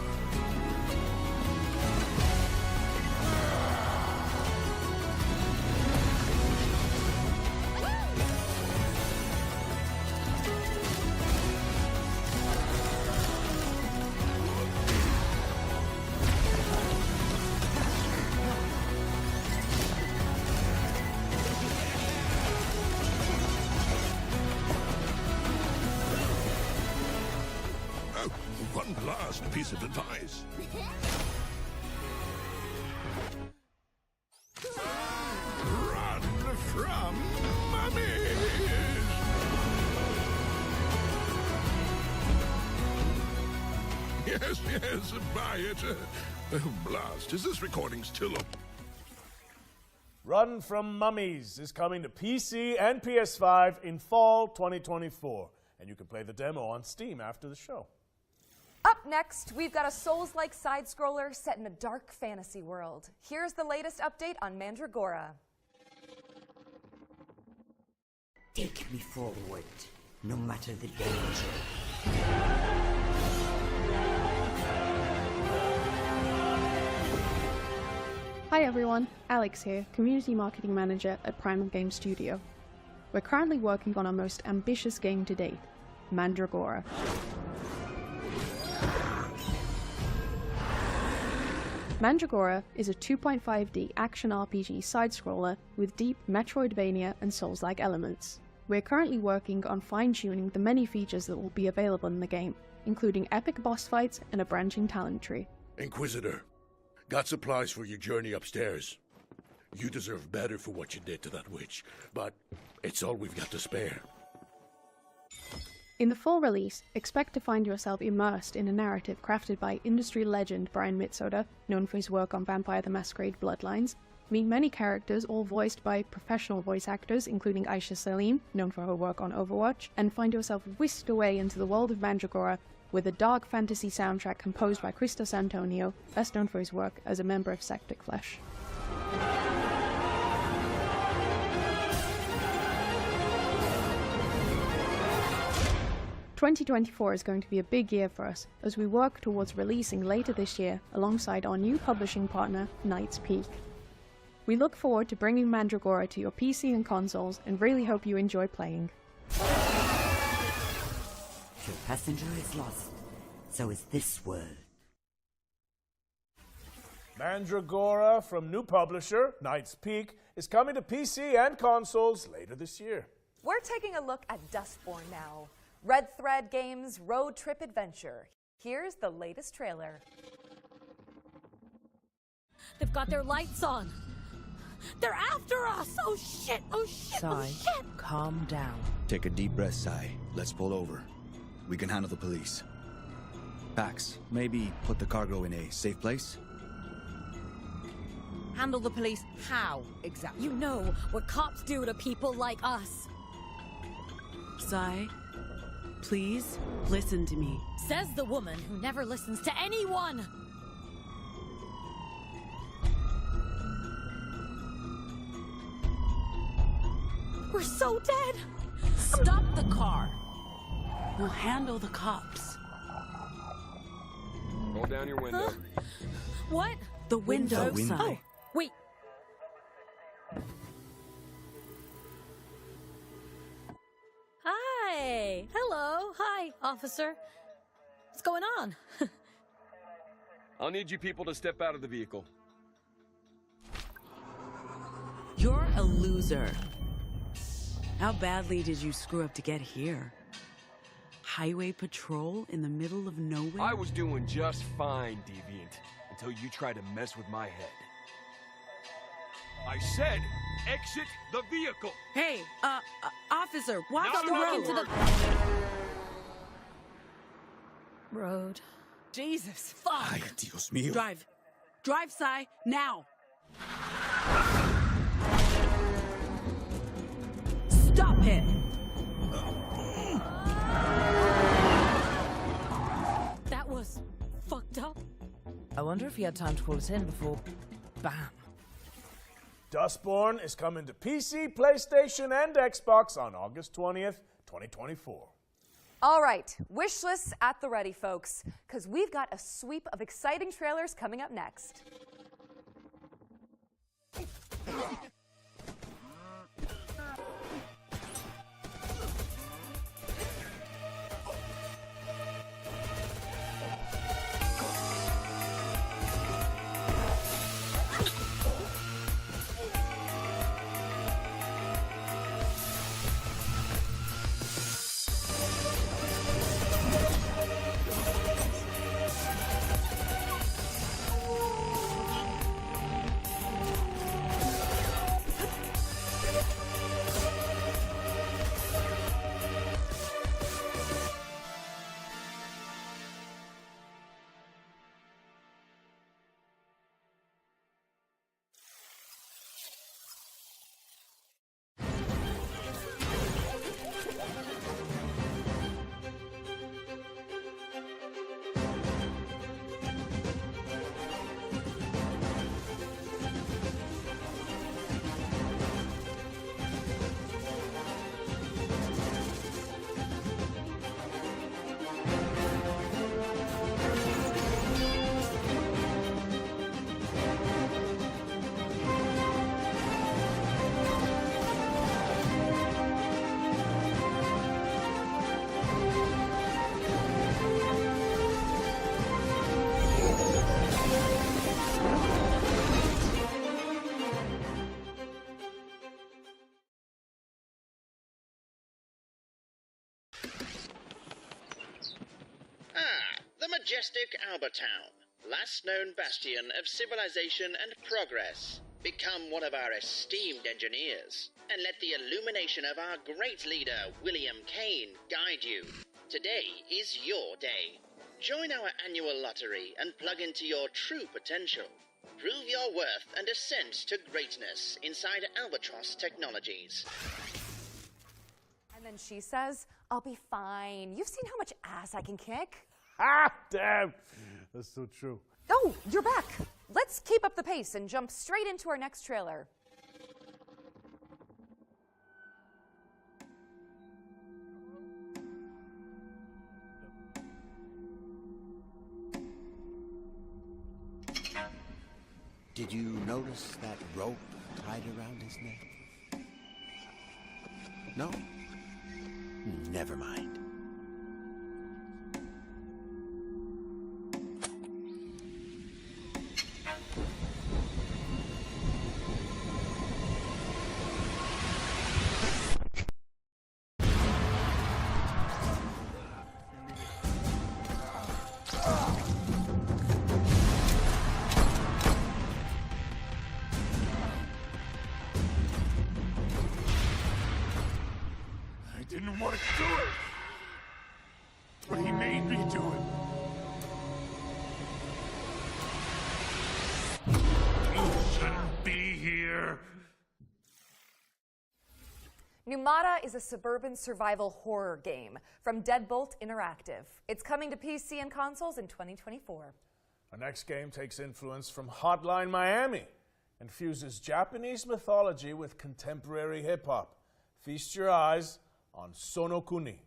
Oh, one last piece of advice. Run from mummies! Yes, buy it. Oh, blast. Is this recording still up? Run from Mummies is coming to PC and PS5 in fall 2024, and you can play the demo on Steam after the show. Up next, we've got a Souls-like side-scroller set in a dark fantasy world. Here's the latest update on Mandragora. Take me forward, no matter the danger. Hi everyone, Alex here, Community Marketing Manager at Primal Game Studio. We're currently working on our most ambitious game to date, Mandragora. Mandragora is a 2.5D action RPG side-scroller with deep Metroidvania and Souls-like elements. We're currently working on fine-tuning the many features that will be available in the game, including epic boss fights and a branching talent tree. Inquisitor, got supplies for your journey upstairs. You deserve better for what you did to that witch, but it's all we've got to spare. In the full release, expect to find yourself immersed in a narrative crafted by industry legend Brian Mitsoda, known for his work on Vampire the Masquerade Bloodlines. Meet many characters, all voiced by professional voice actors, including Aisha Salim, known for her work on Overwatch, and find yourself whisked away into the world of Mandragora with a dark fantasy soundtrack composed by Christos Antonio, best known for his work as a member of Sectic Flesh. 2024 is going to be a big year for us as we work towards releasing later this year alongside our new publishing partner, Knight's Peak. We look forward to bringing Mandragora to your PC and consoles and really hope you enjoy playing. Your passenger is lost. So is this world. Mandragora from new publisher, Knight's Peak, is coming to PC and consoles later this year. We're taking a look at Dustborn now. Red Thread Games' road trip adventure. Here's the latest trailer. They've got their lights on. They're after us! Oh shit! Oh shit! Oh Sai, shit! calm down. Take a deep breath, Sai. Let's pull over. We can handle the police. Pax, maybe put the cargo in a safe place? Handle the police how, exactly? You know what cops do to people like us. Sai, please listen to me. Says the woman who never listens to anyone! We're so dead! Stop the car! We'll handle the cops. Roll down your window. Huh? What? The window, window. Sai. Oh, wait. Hi! Hello! Hi, officer. What's going on? I'll need you people to step out of the vehicle. You're a loser. How badly did you screw up to get here? Highway patrol in the middle of nowhere? I was doing just fine, Deviant, until you tried to mess with my head. I said, exit the vehicle! Hey, officer, watch Not the road! another word. Road. Jesus, fuck! Ay, Dios mío. Drive. Drive, Sai, now! Stop it! That was fucked up. I wonder if he had time to call us in before... Bam. Dustborn is coming to PC, PlayStation, and Xbox on August 20th, 2024. All right, wish lists at the ready, folks, because we've got a sweep of exciting trailers coming up next. Majestic Albertown, last known bastion of civilization and progress. Become one of our esteemed engineers, and let the illumination of our great leader, William Kane, guide you. Today is your day. Join our annual lottery and plug into your true potential. Prove your worth and ascend to greatness inside Albatross Technologies. And then she says, I'll be fine. You've seen how much ass I can kick. Ah, damn. That's so true. Oh, you're back. Let's keep up the pace and jump straight into our next trailer. Did you notice that rope tied around his neck? No? Never mind. I didn't want to do it, but he made me do it. You shouldn't be here. Numata is a suburban survival horror game from Deadbolt Interactive. It's coming to PC and consoles in 2024. Our next game takes influence from Hotline Miami and fuses Japanese mythology with contemporary hip-hop. Feast your eyes on Sono Kuni.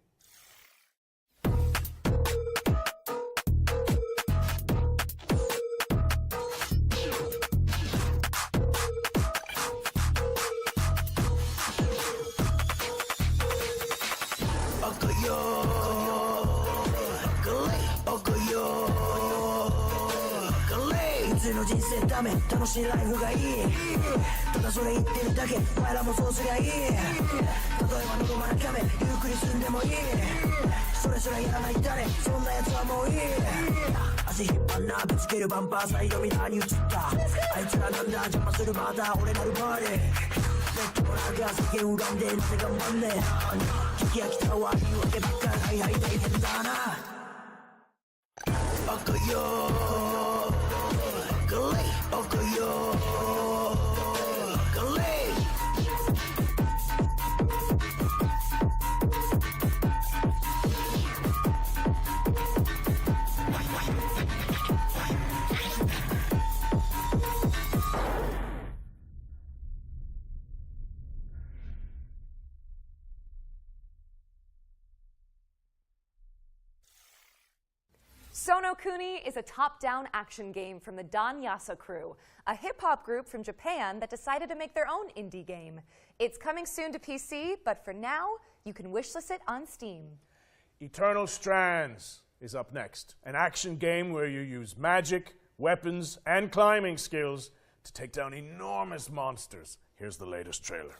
Sono Kuni is a top-down action game from the Danyasa crew, a hip-hop group from Japan that decided to make their own indie game. It's coming soon to PC, but for now, you can wishlist it on Steam. Eternal Strands is up next, an action game where you use magic, weapons, and climbing skills to take down enormous monsters. Here's the latest trailer.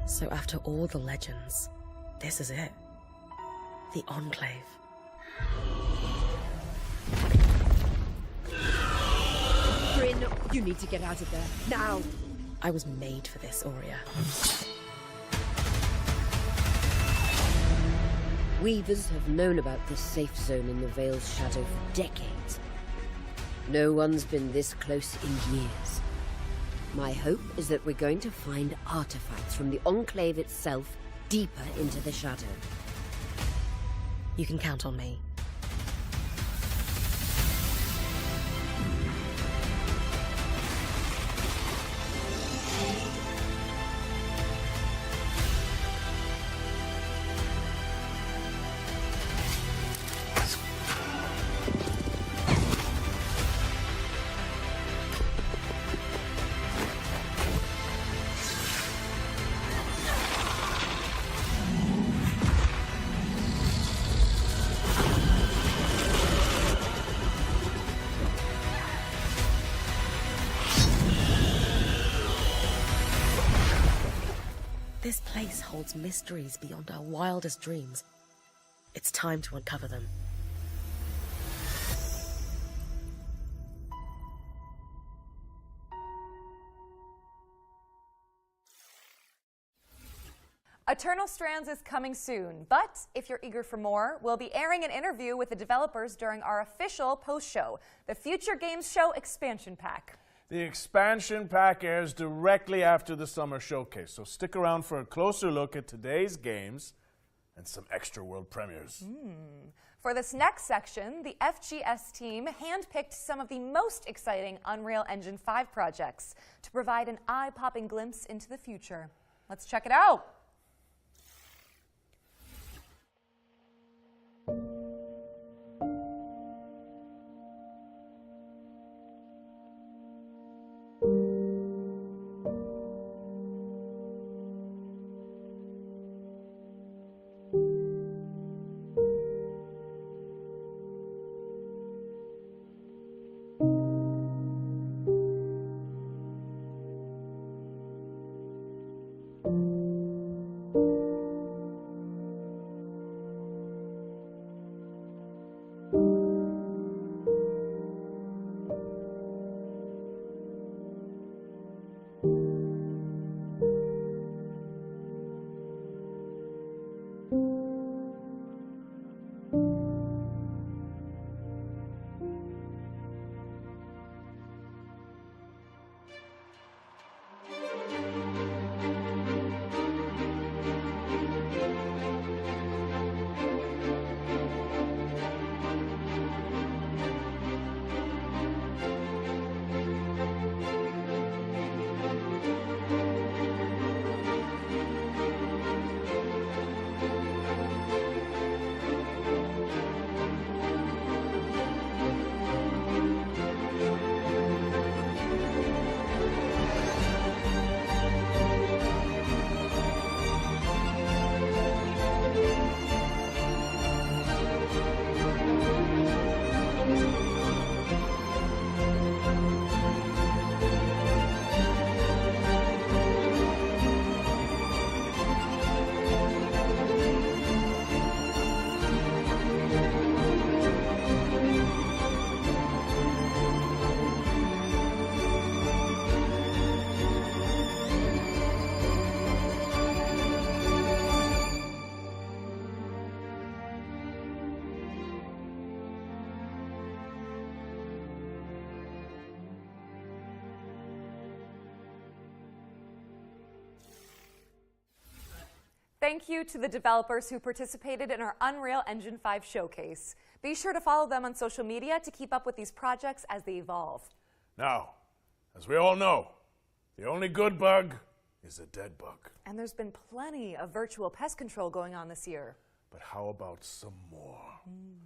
So after all the legends, this is it. The Enclave. Bryn, you need to get out of there, now! I was made for this, Aurea. Weavers have known about this safe zone in the Veil's shadow for decades. No one's been this close in years. My hope is that we're going to find artifacts from the Enclave itself deeper into the shadow. You can count on me. This place holds mysteries beyond our wildest dreams. It's time to uncover them. Eternal Strands is coming soon, but if you're eager for more, we'll be airing an interview with the developers during our official post-show, the Future Games Show Expansion Pack. The expansion pack airs directly after the summer showcase, so stick around for a closer look at today's games and some extra world premieres. For this next section, the FGS team handpicked some of the most exciting Unreal Engine 5 projects to provide an eye-popping glimpse into the future. Let's check it out. Thank you to the developers who participated in our Unreal Engine 5 showcase. Be sure to follow them on social media to keep up with these projects as they evolve. Now, as we all know, the only good bug is a dead bug. And there's been plenty of virtual pest control going on this year. But how about some more?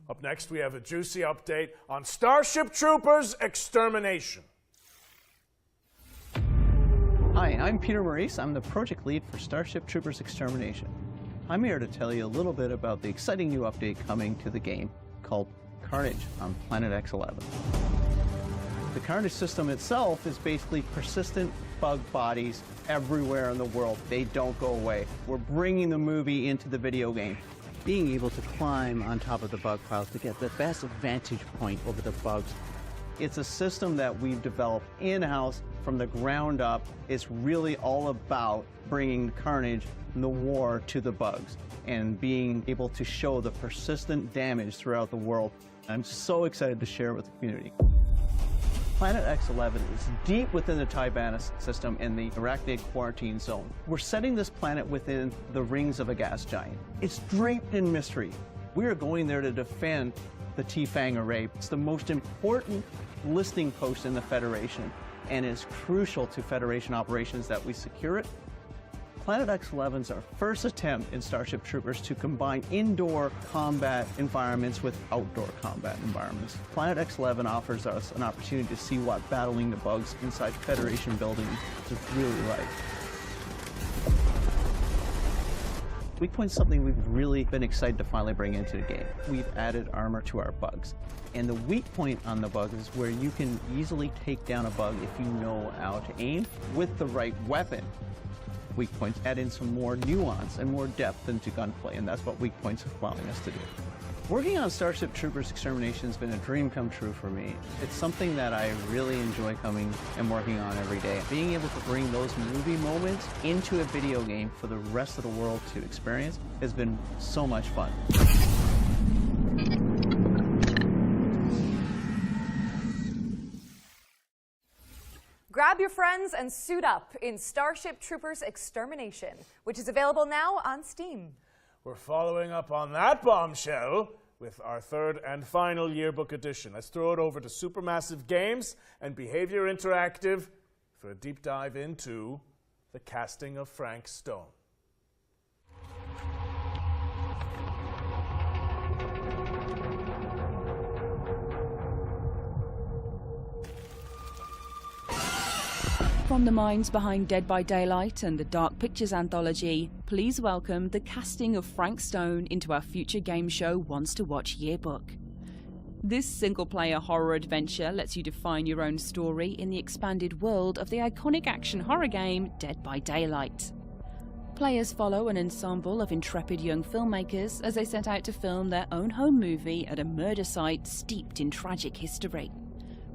Up next, we have a juicy update on Starship Troopers Extermination. Hi, I'm Peter Maurice. I'm the project lead for Starship Troopers Extermination. I'm here to tell you a little bit about the exciting new update coming to the game called Carnage on Planet X11. The Carnage system itself is basically persistent bug bodies everywhere in the world. They don't go away. We're bringing the movie into the video game. Being able to climb on top of the bug piles to get the best vantage point over the bugs. It's a system that we've developed in-house from the ground up. It's really all about bringing Carnage and the war to the bugs and being able to show the persistent damage throughout the world. I'm so excited to share it with the community. Planet X11 is deep within the Tibannus system in the Arachnid Quarantine Zone. We're setting this planet within the rings of a gas giant. It's draped in mystery. We are going there to defend the T-Fang array. It's the most important listing post in the Federation, and it's crucial to Federation operations that we secure it. Planet X11 is our first attempt in Starship Troopers to combine indoor combat environments with outdoor combat environments. Planet X11 offers us an opportunity to see what battling the bugs inside Federation buildings is really like. Weak Point's something we've really been excited to finally bring into the game. We've added armor to our bugs. And the weak point on the bug is where you can easily take down a bug if you know how to aim with the right weapon. weak points, add in some more nuance and more depth into gunplay, and that's what weak points are allowing us to do. Working on Starship Troopers Extermination has been a dream come true for me. It's something that I really enjoy coming and working on every day. Being able to bring those movie moments into a video game for the rest of the world to experience has been so much fun. Grab your friends and suit up in Starship Troopers Extermination, which is available now on Steam. We're following up on that bombshell with our third and final yearbook edition. Let's throw it over to Supermassive Games and Behavior Interactive for a deep dive into the casting of Frank Stone. From the minds behind Dead by Daylight and the Dark Pictures anthology, please welcome the casting of Frank Stone into our future game show Wants to Watch yearbook. This single-player horror adventure lets you define your own story in the expanded world of the iconic action horror game Dead by Daylight. Players follow an ensemble of intrepid young filmmakers as they set out to film their own home movie at a murder site steeped in tragic history.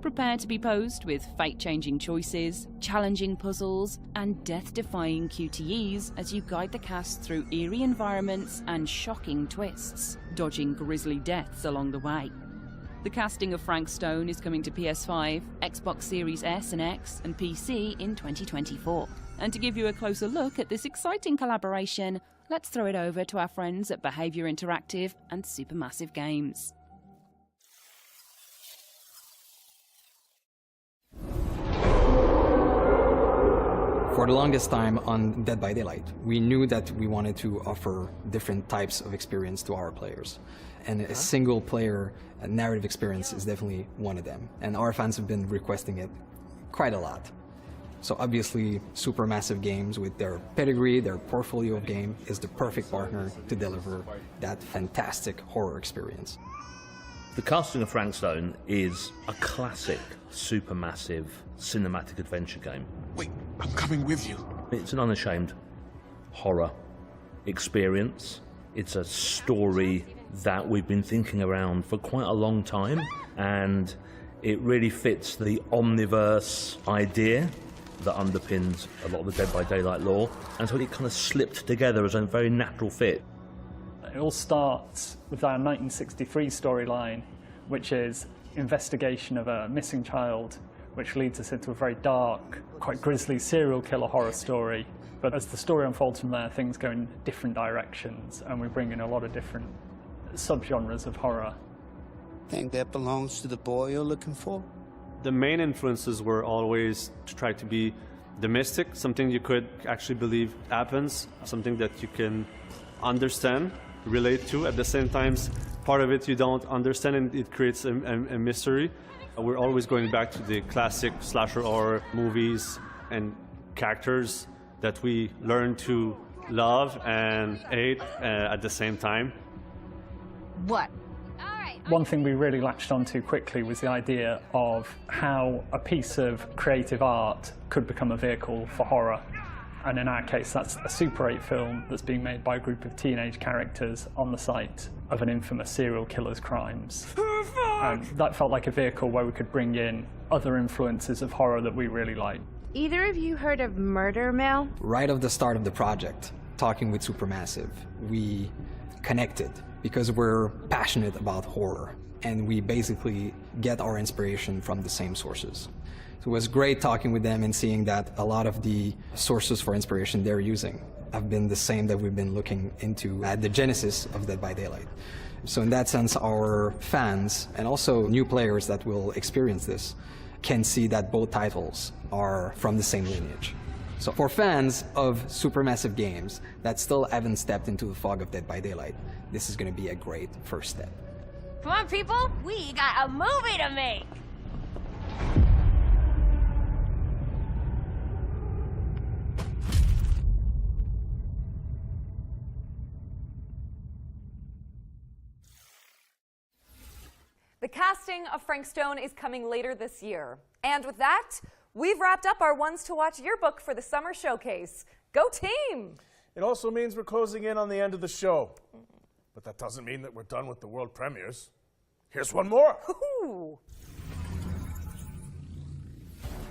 Prepare to be posed with fate-changing choices, challenging puzzles, and death-defying QTEs as you guide the cast through eerie environments and shocking twists, dodging grisly deaths along the way. The casting of Frank Stone is coming to PS5, Xbox Series S and X, and PC in 2024. And to give you a closer look at this exciting collaboration, let's throw it over to our friends at Behavior Interactive and Supermassive Games. For the longest time on Dead by Daylight, we knew that we wanted to offer different types of experience to our players. And a single-player narrative experience is definitely one of them. And our fans have been requesting it quite a lot. So obviously, Supermassive Games, with their pedigree, their portfolio of game, is the perfect partner to deliver that fantastic horror experience. The casting of Frank Stone is a classic Supermassive cinematic adventure game. Wait, I'm coming with you. It's an unashamed horror experience. It's a story that we've been thinking around for quite a long time, and it really fits the omniverse idea that underpins a lot of the Dead by Daylight lore, and so it kind of slipped together as a very natural fit. It all starts with our 1963 storyline, which is investigation of a missing child, which leads us into a very dark, quite grisly serial killer horror story. But as the story unfolds from there, things go in different directions, and we bring in a lot of different subgenres of horror. Think that belongs to the boy you're looking for? The main influences were always to try to be the mystic, something you could actually believe happens, something that you can understand, relate to. At the same time, part of it you don't understand, and it creates a mystery. We're always going back to the classic slasher horror movies and characters that we learn to love and hate at the same time. What? One thing we really latched onto quickly was the idea of how a piece of creative art could become a vehicle for horror. And in our case, that's a Super 8 film that's being made by a group of teenage characters on the site of an infamous serial killer's crimes. And that felt like a vehicle where we could bring in other influences of horror that we really like. Either of you heard of Murder Mill? Right off the start of the project, talking with Supermassive, we connected because we're passionate about horror, and we basically get our inspiration from the same sources. So it was great talking with them and seeing that a lot of the sources for inspiration they're using have been the same that we've been looking into at the genesis of Dead by Daylight. So in that sense, our fans and also new players that will experience this can see that both titles are from the same lineage. So for fans of Supermassive Games that still haven't stepped into the fog of Dead by Daylight, this is going to be a great first step. Come on, people, we got a movie to make! The casting of Frank Stone is coming later this year. And with that, we've wrapped up our Ones to Watch yearbook for the summer showcase. Go team! It also means we're closing in on the end of the show. But that doesn't mean that we're done with the world premieres. Here's one more. Ooh.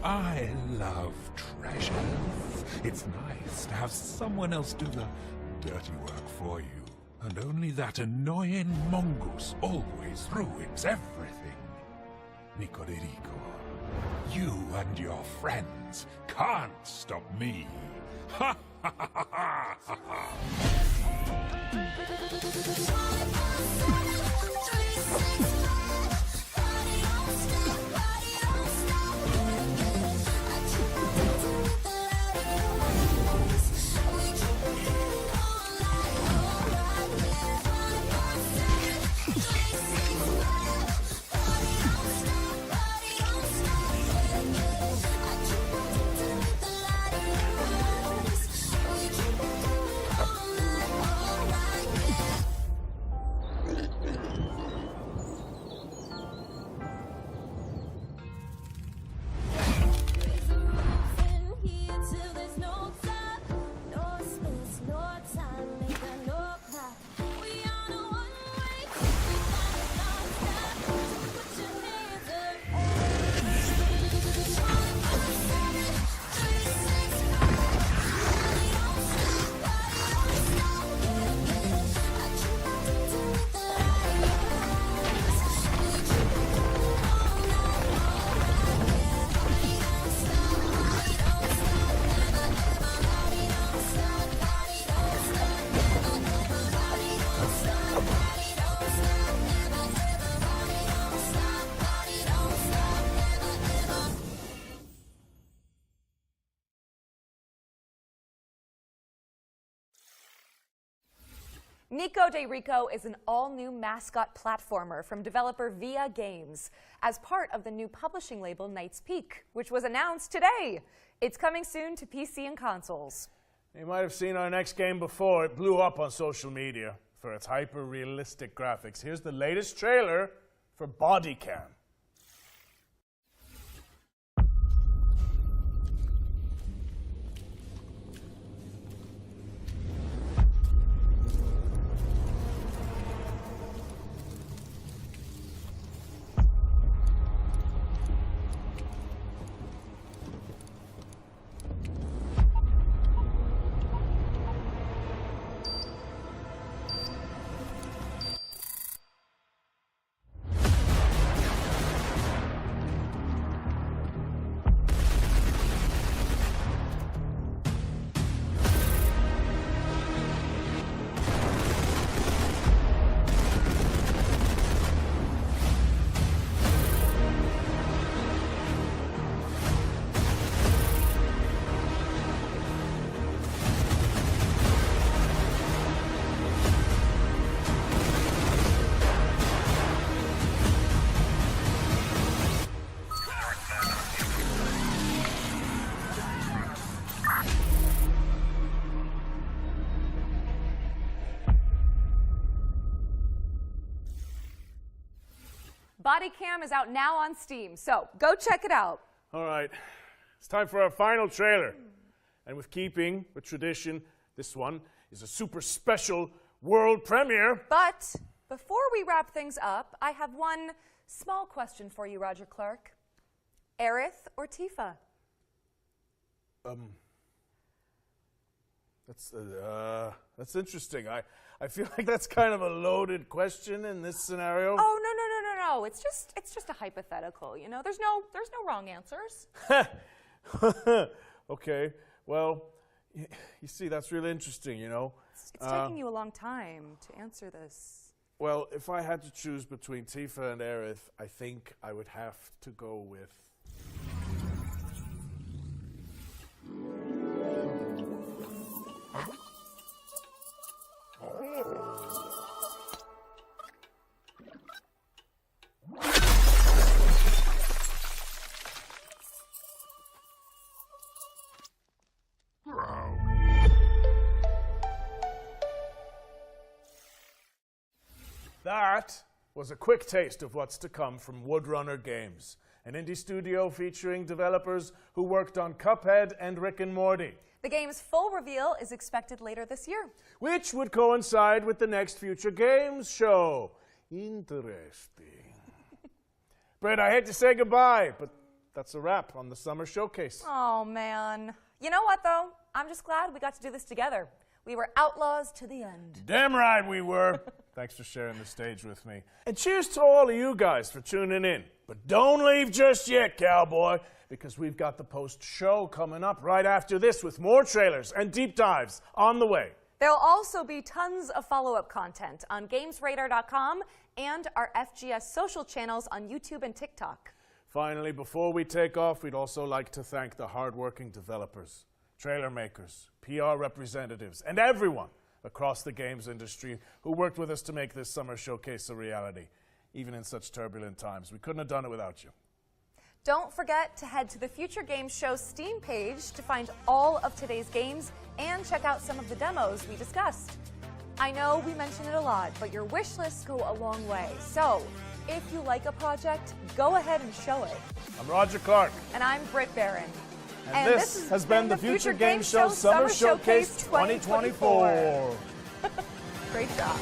I love treasures. It's nice to have someone else do the dirty work for you. And only that annoying mongoose always ruins everything. Nicoderico, you and your friends can't stop me. Ha ha ha ha ha ha! Nico de Rico is an all-new mascot platformer from developer Via Games as part of the new publishing label Knight's Peak, which was announced today. It's coming soon to PC and consoles. You might have seen our next game before. It blew up on social media for its hyper-realistic graphics. Here's the latest trailer for Body Cam. Body Cam is out now on Steam, so go check it out. All right, it's time for our final trailer. And with keeping with tradition, this one is a super special world premiere. But before we wrap things up, I have one small question for you, Roger Clark. Aerith or Tifa? That's interesting. I feel like that's kind of a loaded question in this scenario. Oh, no. It's just a hypothetical, you know? There's no wrong answers. Okay, well, you see, that's really interesting, you know? It's taking you a long time to answer this. Well, if I had to choose between Tifa and Aerith, I think I would have to go with... That was a quick taste of what's to come from Woodrunner Games, an indie studio featuring developers who worked on Cuphead and Rick and Morty. The game's full reveal is expected later this year. Which would coincide with the next Future Games show. Interesting. Britt, I hate to say goodbye, but that's a wrap on the Summer Showcase. Oh, man. You know what, though? I'm just glad we got to do this together. We were outlaws to the end. Damn right we were. Thanks for sharing the stage with me. And cheers to all of you guys for tuning in. But don't leave just yet, cowboy, because we've got the post-show coming up right after this with more trailers and deep dives on the way. There'll also be tons of follow-up content on GamesRadar.com and our FGS social channels on YouTube and TikTok. Finally, before we take off, we'd also like to thank the hardworking developers, trailer makers, PR representatives, and everyone across the games industry who worked with us to make this Summer Showcase a reality. Even in such turbulent times, we couldn't have done it without you. Don't forget to head to the Future Games Show Steam page to find all of today's games and check out some of the demos we discussed. I know we mention it a lot, but your wish lists go a long way. So, if you like a project, go ahead and show it. I'm Roger Clark. And I'm Britt Barron. And this has been the Future Games Show Summer Showcase 2024. Great job.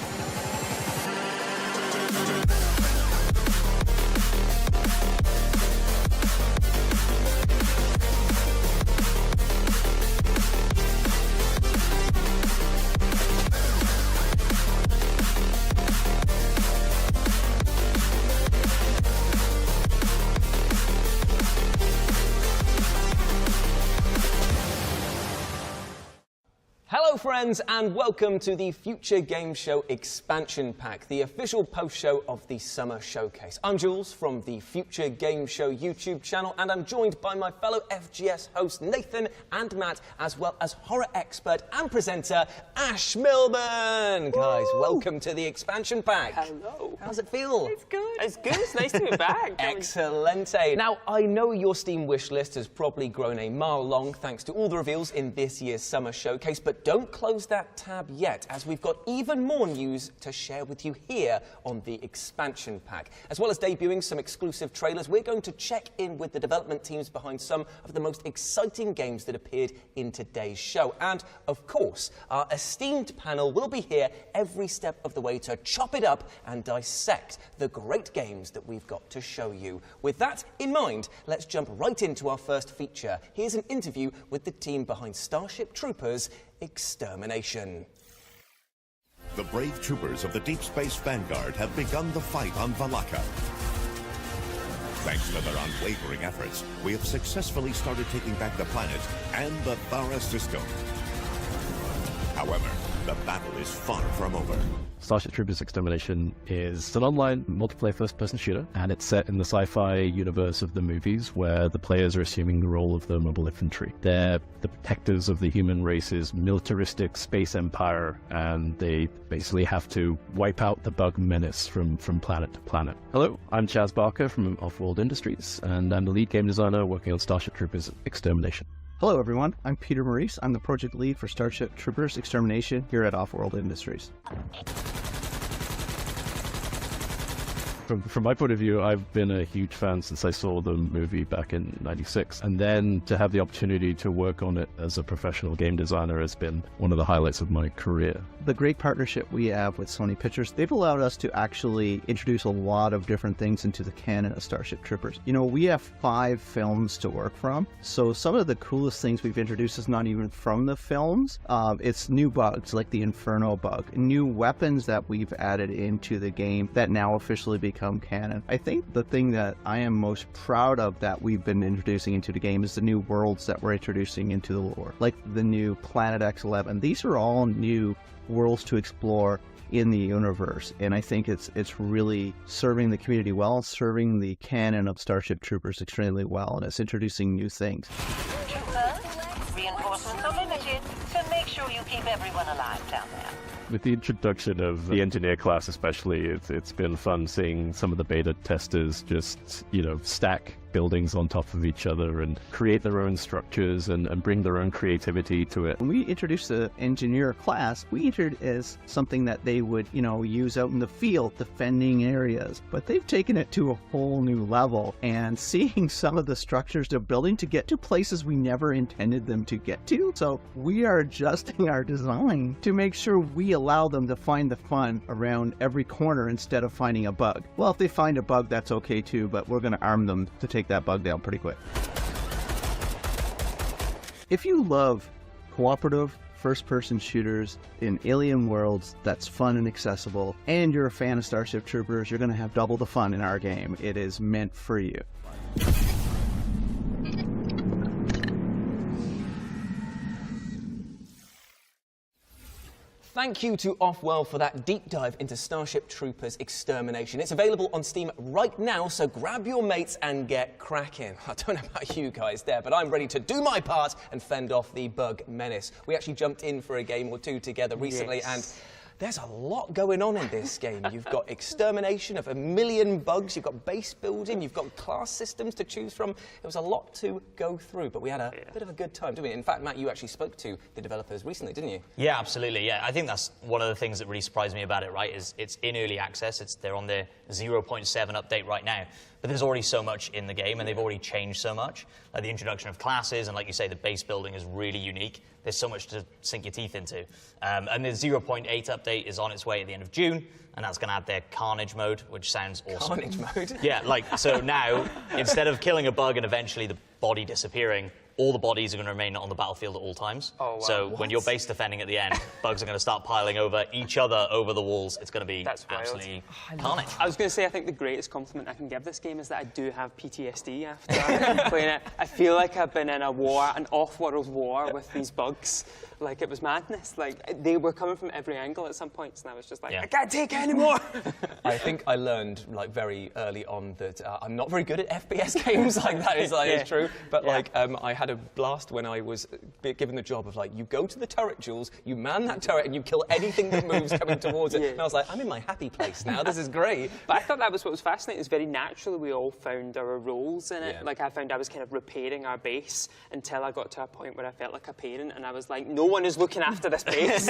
Hello friends and welcome to the Future Game Show Expansion Pack, the official post-show of the Summer Showcase. I'm Jules from the Future Game Show YouTube channel and I'm joined by my fellow FGS hosts Nathan and Matt, as well as horror expert and presenter Ash Milburn. Guys, welcome to the Expansion Pack. Hello. How's it feel? It's good. It's good. It's nice to be back. Excellente. Now, I know your Steam wish list has probably grown a mile long thanks to all the reveals in this year's Summer Showcase, but don't close that tab yet, as we've got even more news to share with you here on the Expansion Pack. As well as debuting some exclusive trailers, we're going to check in with the development teams behind some of the most exciting games that appeared in today's show. And, of course, our esteemed panel will be here every step of the way to chop it up and dissect the great games that we've got to show you. With that in mind, let's jump right into our first feature. Here's an interview with the team behind Starship Troopers Extermination. The brave troopers of the Deep Space Vanguard have begun the fight on Valaka. Thanks to their unwavering efforts, we have successfully started taking back the planet and the Thara system. However, the battle is far from over. Starship Troopers Extermination is an online multiplayer first-person shooter, and it's set in the sci-fi universe of the movies, where the players are assuming the role of the mobile infantry. They're the protectors of the human race's militaristic space empire, and they basically have to wipe out the bug menace from planet to planet. Hello, I'm Chaz Barker from Offworld Industries, and I'm the lead game designer working on Starship Troopers Extermination. Hello everyone, I'm Peter Maurice. I'm the project lead for Starship Troopers Extermination here at Offworld Industries. From my point of view, I've been a huge fan since I saw the movie back in '96, and then to have the opportunity to work on it as a professional game designer has been one of the highlights of my career. The great partnership we have with Sony Pictures, they've allowed us to actually introduce a lot of different things into the canon of Starship Troopers. You know, we have 5 films to work from, so some of the coolest things we've introduced is not even from the films. It's new bugs like the Inferno bug, new weapons that we've added into the game that now officially become canon. I think the thing that I am most proud of that we've been introducing into the game is the new worlds that we're introducing into the lore, like the new Planet X11. These are all new worlds to explore in the universe, and I think it's really serving the community well, serving the canon of Starship Troopers extremely well, and it's introducing new things. Troopers, reinforcements are limited, so make sure you keep everyone alive down there. With the introduction of the engineer class especially, it's been fun seeing some of the beta testers just, stack buildings on top of each other and create their own structures and bring their own creativity to it. When we introduced the engineer class, we entered it as something that they would, use out in the field, defending areas. But they've taken it to a whole new level, and seeing some of the structures they're building to get to places we never intended them to get to. So we are adjusting our design to make sure we allow them to find the fun around every corner instead of finding a bug. Well, if they find a bug, that's okay too, but we're going to arm them to take that bug down pretty quick. If you love cooperative first-person shooters in alien worlds that's fun and accessible, and you're a fan of Starship Troopers, you're going to have double the fun in our game. It is meant for you. Thank you to Offworld for that deep dive into Starship Troopers Extermination. It's available on Steam right now, so grab your mates and get cracking. I don't know about you guys there, but I'm ready to do my part and fend off the bug menace. We actually jumped in for a game or two together recently, and there's a lot going on in this game. You've got extermination of 1 million bugs, you've got base building, you've got class systems to choose from. It was a lot to go through, but we had a bit of a good time, didn't we? In fact, Matt, you actually spoke to the developers recently, didn't you? Yeah, absolutely. Yeah, I think that's one of the things that really surprised me about it, right, is it's in early access. They're on their 0.7 update right now. But there's already so much in the game, and they've already changed so much. Like the introduction of classes, and like you say, the base building is really unique. There's so much to sink your teeth into. And the 0.8 update is on its way at the end of June, and that's going to add their Carnage mode, which sounds awesome. Carnage mode? Yeah, so now, instead of killing a bug and eventually the body disappearing, all the bodies are going to remain on the battlefield at all times. Oh, wow. So when you're base defending at the end, bugs are going to start piling over each other over the walls. It's going to be absolutely carnage. I was going to say, I think the greatest compliment I can give this game is that I do have PTSD after playing it. I feel like I've been in a war, an off-world war with these bugs. Like, it was madness. Like, they were coming from every angle at some points, and I was just like, I can't take it anymore. I think I learned, like, very early on that I'm not very good at FPS games. Like, that is true. But, I had a blast when I was given the job of, like, you go to the turret, Jules, you man that turret, and you kill anything that moves coming towards it. And I was like, I'm in my happy place now. This is great. But I thought that was what was fascinating. It's very natural that we all found our roles in it. Yeah. Like, I found I was kind of repairing our base until I got to a point where I felt like a parent, and I was like, no one is looking after this base.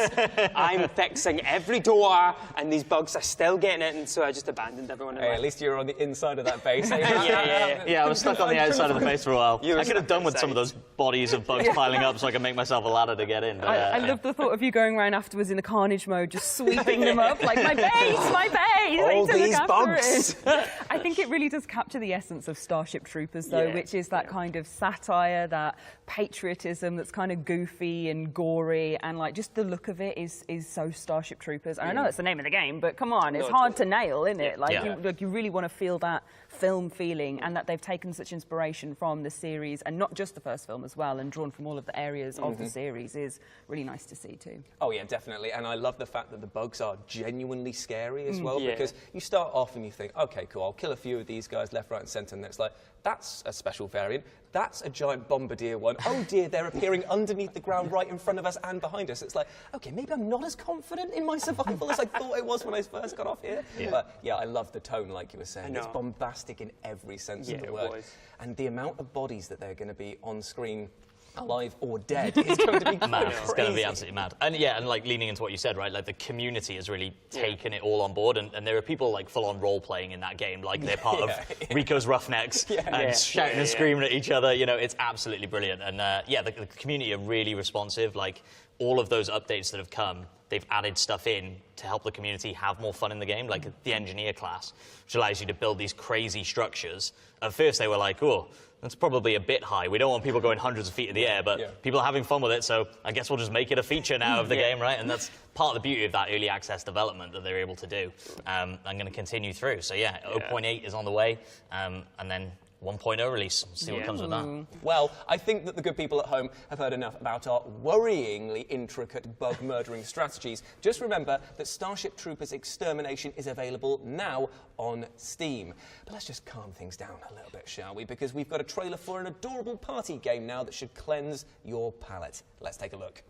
I'm fixing every door, and these bugs are still getting it, and so I just abandoned everyone. Hey, at least you're on the inside of that base. Yeah, I was stuck on the outside of the base for a while. I could have done with some of those bodies of bugs piling up so I could make myself a ladder to get in. But, I love the thought of you going around afterwards in the Carnage mode, just sweeping them up, like, my base! All I need to these look bugs! after it. I think it really does capture the essence of Starship Troopers, though, which is that kind of satire, that patriotism that's kind of goofy and gory, and, like, just the look of it is so Starship Troopers. And I know that's the name of the game, but come on, it's hard to nail, isn't it? Like, you really want to feel that film feeling, and that they've taken such inspiration from the series, and not just the first film as well, and drawn from all of the areas of the series is really nice to see too. Oh yeah, definitely. And I love the fact that the bugs are genuinely scary as well, because you start off and you think, okay, cool, I'll kill a few of these guys left, right and centre, and it's like, that's a special variant. That's a giant bombardier one. Oh dear, they're appearing underneath the ground right in front of us and behind us. It's like, okay, maybe I'm not as confident in my survival as I thought I was when I first got off here. Yeah. But yeah, I love the tone, like you were saying. It's bombastic in every sense of the word. And the amount of bodies that they're going to be on screen, alive or dead, is going to be mad. crazy. It's going to be absolutely mad. And yeah, and like leaning into what you said, right? Like the community has really taken it all on board, and there are people like full-on role-playing in that game, like they're part of Rico's Roughnecks and shouting and screaming at each other. You know, it's absolutely brilliant. And the community are really responsive. Like all of those updates that have come, they've added stuff in to help the community have more fun in the game, like the engineer class, which allows you to build these crazy structures. At first, they were like, oh, that's probably a bit high. We don't want people going hundreds of feet in the air, but people are having fun with it, so I guess we'll just make it a feature now of the game, right? And that's part of the beauty of that early access development that they're able to do. I'm going to continue through. So yeah, 0.8 is on the way, and then 1.0 release. See what comes with that. Well, I think that the good people at home have heard enough about our worryingly intricate bug murdering strategies. Just remember that Starship Troopers Extermination is available now on Steam. But let's just calm things down a little bit, shall we? Because we've got a trailer for an adorable party game now that should cleanse your palate. Let's take a look.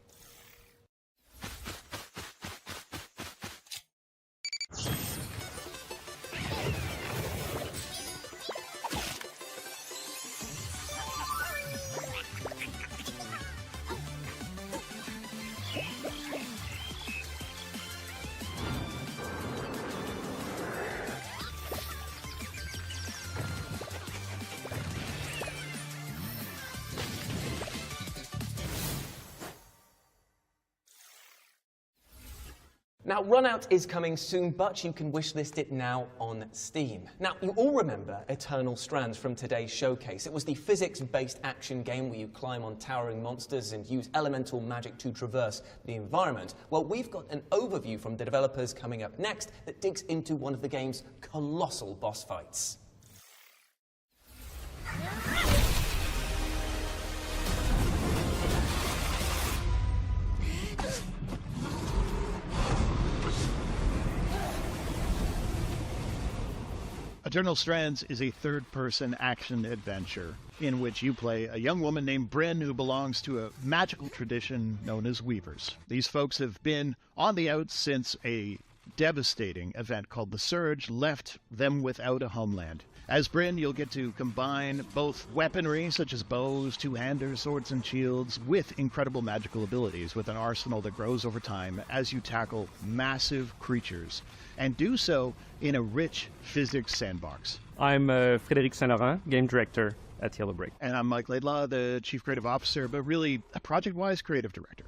Now, Runout is coming soon, but you can wishlist it now on Steam. Now, you all remember Eternal Strands from today's showcase. It was the physics-based action game where you climb on towering monsters and use elemental magic to traverse the environment. Well, we've got an overview from the developers coming up next that digs into one of the game's colossal boss fights. Eternal Strands is a third-person action adventure in which you play a young woman named Bryn who belongs to a magical tradition known as Weavers. These folks have been on the outs since a devastating event called the Surge left them without a homeland. As Bryn, you'll get to combine both weaponry, such as bows, two-handers, swords, and shields, with incredible magical abilities, with an arsenal that grows over time as you tackle massive creatures, and do so in a rich physics sandbox. I'm Frédéric Saint-Laurent, game director at Yellow Brick. And I'm Mike Laidlaw, the chief creative officer, but really a project-wise creative director.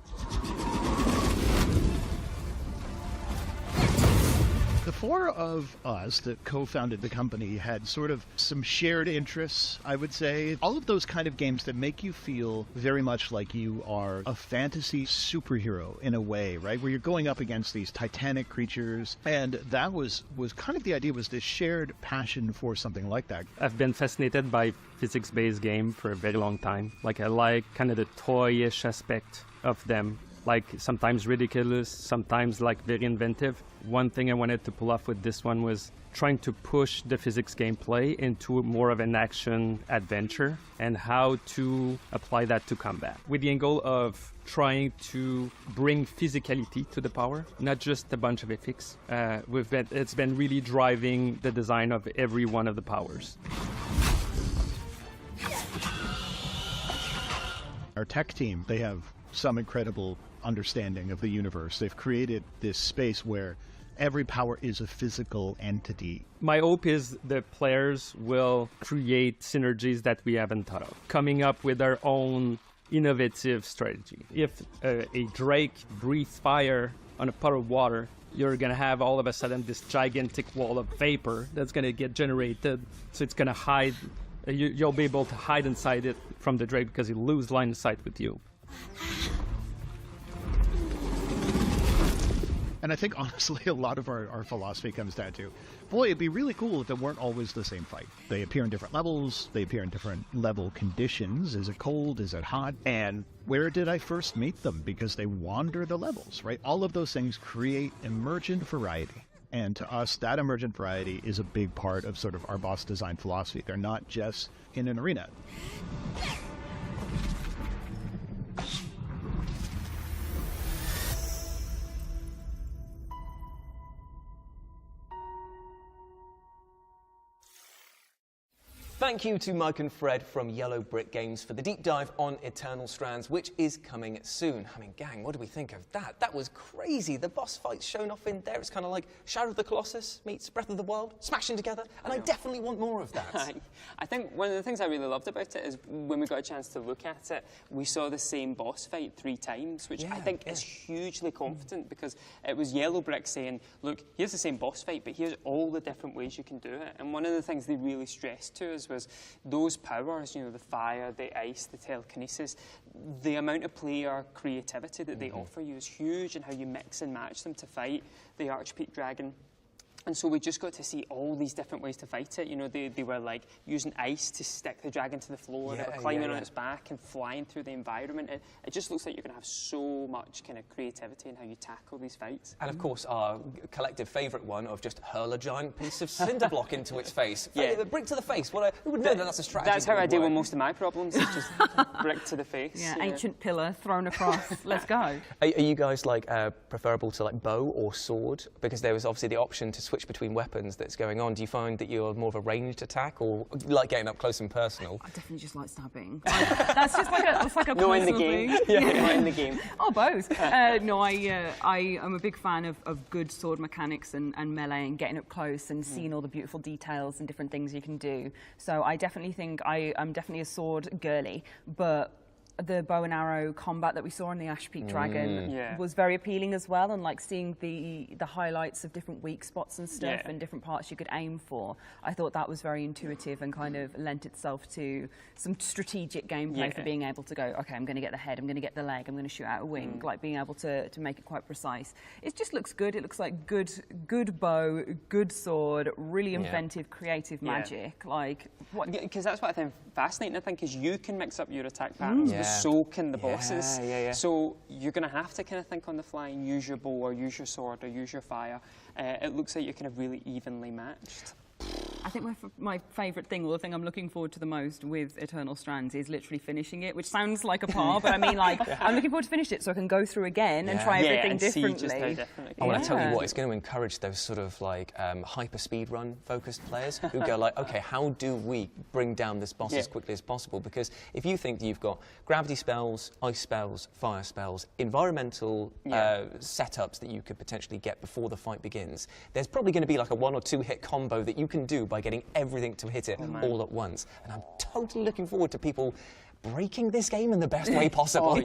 The four of us that co-founded the company had sort of some shared interests, I would say. All of those kind of games that make you feel very much like you are a fantasy superhero in a way, right? Where you're going up against these titanic creatures. And that was kind of the idea, was this shared passion for something like that. I've been fascinated by physics-based game for a very long time. Like, I like kind of the toyish aspect of them. Like, sometimes ridiculous, sometimes like very inventive. One thing I wanted to pull off with this one was trying to push the physics gameplay into more of an action adventure and how to apply that to combat. With the angle of trying to bring physicality to the power, not just a bunch of ethics. It's been really driving the design of every one of the powers. Our tech team, they have some incredible understanding of the universe. They've created this space where every power is a physical entity. My hope is the players will create synergies that we haven't thought of, coming up with our own innovative strategy. If a Drake breathes fire on a pot of water, you're going to have all of a sudden this gigantic wall of vapor that's going to get generated, so it's going to hide. You'll be able to hide inside it from the Drake because he'll lose line of sight with you. And I think, honestly, a lot of our philosophy comes down to, boy, it'd be really cool if it weren't always the same fight. They appear in different levels. They appear in different level conditions. Is it cold? Is it hot? And where did I first meet them? Because they wander the levels, right? All of those things create emergent variety. And to us, that emergent variety is a big part of sort of our boss design philosophy. They're not just in an arena. Thank you to Mike and Fred from Yellow Brick Games for the deep dive on Eternal Strands, which is coming soon. I mean, gang, what do we think of that? That was crazy. The boss fights shown off in there. It's kind of like Shadow of the Colossus meets Breath of the Wild, smashing together, and I definitely want more of that. I think one of the things I really loved about it is when we got a chance to look at it, we saw the same boss fight 3 times, which I think is hugely confident because it was Yellow Brick saying, look, here's the same boss fight, but here's all the different ways you can do it. And one of the things they really stressed to us was those powers, you know, the fire, the ice, the telekinesis, the amount of player creativity that they offer you is huge, and how you mix and match them to fight the Archpeak Dragon. And so we just got to see all these different ways to fight it. You know, they were like using ice to stick the dragon to the floor, they were climbing on its back and flying through the environment. It just looks like you're going to have so much kind of creativity in how you tackle these fights. And of course, our collective favourite one of just hurl a giant piece of cinder block into its face. Brick to the face. Well, who would know that that's a strategy? That's how I deal with most of my problems. It's just brick to the face. Yeah, ancient pillar thrown across. Let's go. Are you guys like preferable to like bow or sword? Because there was obviously the option to switch between weapons that's going on. Do you find that you're more of a ranged attack, or you like getting up close and personal? I definitely just like stabbing. That's just like a no in the personal game. thing. Not in the game. Oh, both. No, I am a big fan of good sword mechanics and melee and getting up close and seeing all the beautiful details and different things you can do. So I definitely think I'm definitely a sword girly, but the bow and arrow combat that we saw in the Ash Peak Dragon Yeah. was very appealing as well, and like seeing the highlights of different weak spots and stuff Yeah. and different parts you could aim for. I thought that was very intuitive and kind of lent itself to some strategic gameplay for Yeah. being able to go, okay, I'm going to get the head, I'm going to get the leg, I'm going to shoot out a wing, like being able to make it quite precise. It just looks good. It looks like good bow, good sword, really inventive, creative magic. Like what? Because that's what I find fascinating. I think is you can mix up your attack patterns, but so can the bosses. So you're going to have to kind of think on the fly and use your bow or use your sword or use your fire. It looks like you're kind of really evenly matched. I think my favourite thing, or the thing I'm looking forward to the most with Eternal Strands, is literally finishing it, which sounds like a par, but I mean, like, I'm looking forward to finish it so I can go through again and try everything differently. I want to tell you what, it's going to encourage those sort of like hyper speed run focused players who go like, okay, how do we bring down this boss as quickly as possible? Because if you think that you've got gravity spells, ice spells, fire spells, environmental setups that you could potentially get before the fight begins, there's probably going to be like a 1 or 2 hit combo that you can do by getting everything to hit it all at once. And I'm totally looking forward to people breaking this game in the best way possible.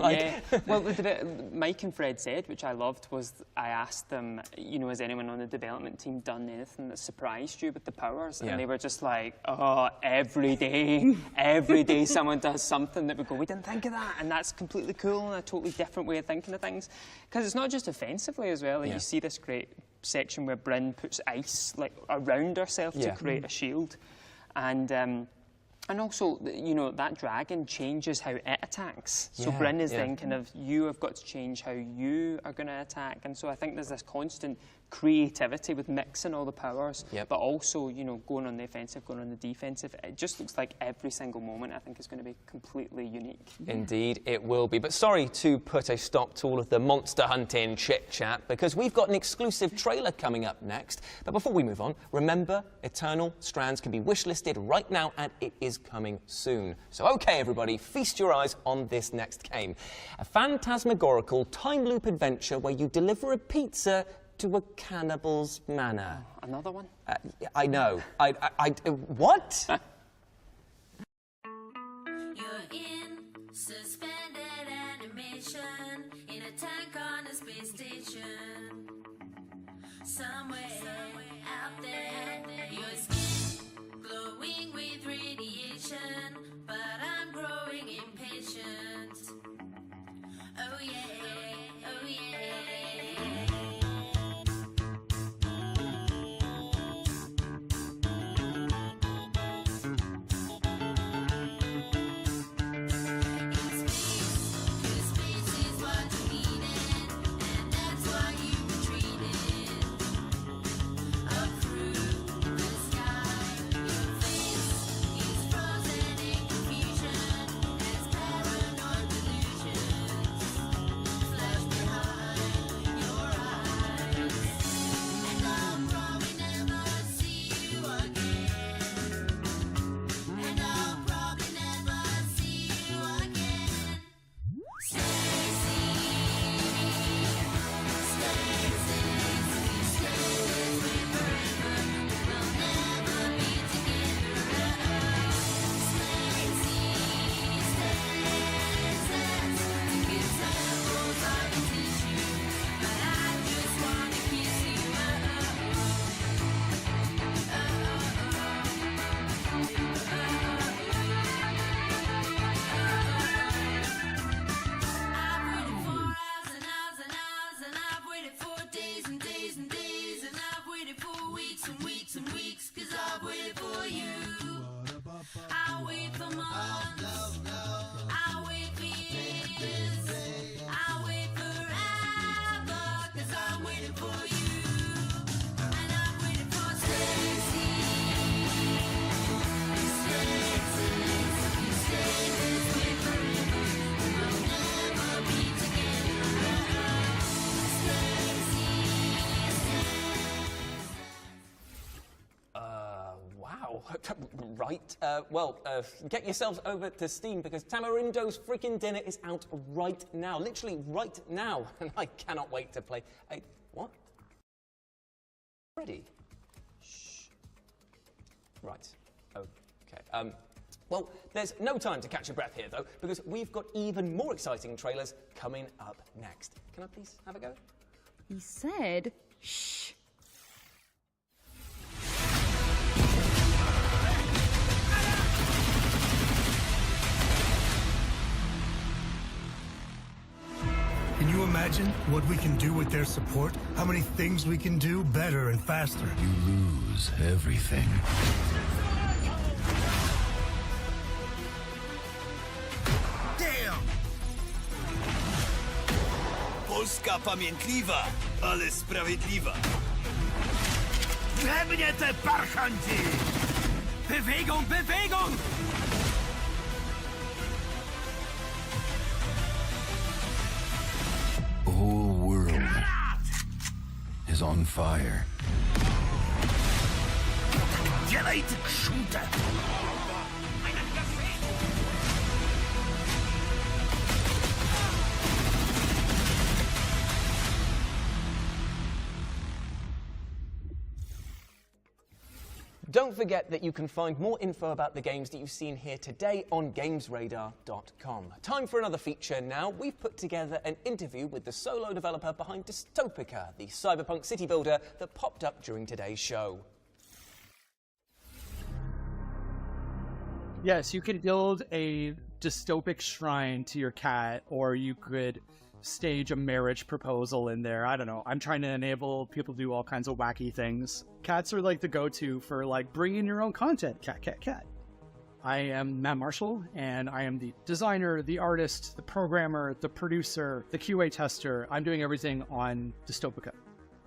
Well, the bit Mike and Fred said, which I loved, was I asked them, you know, has anyone on the development team done anything that surprised you with the powers? And they were just like, oh, every day someone does something that would go, we didn't think of that. And that's completely cool and a totally different way of thinking of things. Because it's not just offensively as well. Like you see this great section where Bryn puts ice like around herself to create a shield. And also, you know, that dragon changes how it attacks. So Bryn is then kind of, you have got to change how you are going to attack. And so I think there's this constant creativity with mixing all the powers, but also, you know, going on the offensive, going on the defensive. It just looks like every single moment, I think, is going to be completely unique. Indeed, it will be. But sorry to put a stop to all of the monster hunting chit-chat, because we've got an exclusive trailer coming up next. But before we move on, remember, Eternal Strands can be wishlisted right now, and it is coming soon. So, okay, everybody, feast your eyes on this next game. A phantasmagorical time loop adventure where you deliver a pizza to a cannibal's manor. Another one? I know. What? Suspended animation in a tank on a space station. Somewhere out there, your skin glowing with radiation, but I'm growing impatient. Oh yeah, oh yeah. Right, get yourselves over to Steam, because Tamarindo's freaking dinner is out right now. Literally right now. And I cannot wait to play. What? Ready? Shh. Right. Okay. Well, there's no time to catch your breath here, though, because we've got even more exciting trailers coming up next. Can I please have a go? He said, shh. Can you imagine what we can do with their support? How many things we can do better and faster? You lose everything. Damn! Polska pamiętliwa, ale sprawiedliwa. We mnie te parchanty! Bewegung, Bewegung! The whole world is on fire. Делайте кшута! Don't forget that you can find more info about the games that you've seen here today on GamesRadar.com. Time for another feature now. We've put together an interview with the solo developer behind Dystopica, the cyberpunk city builder that popped up during today's show. Yes, you could build a dystopic shrine to your cat, or you could stage a marriage proposal in there. I don't know. I'm trying to enable people to do all kinds of wacky things. Cats are like the go-to for like bringing your own content. Cat, cat, cat. I am Matt Marshall, and I am the designer, the artist, the programmer, the producer, the QA tester. I'm doing everything on Dystopica.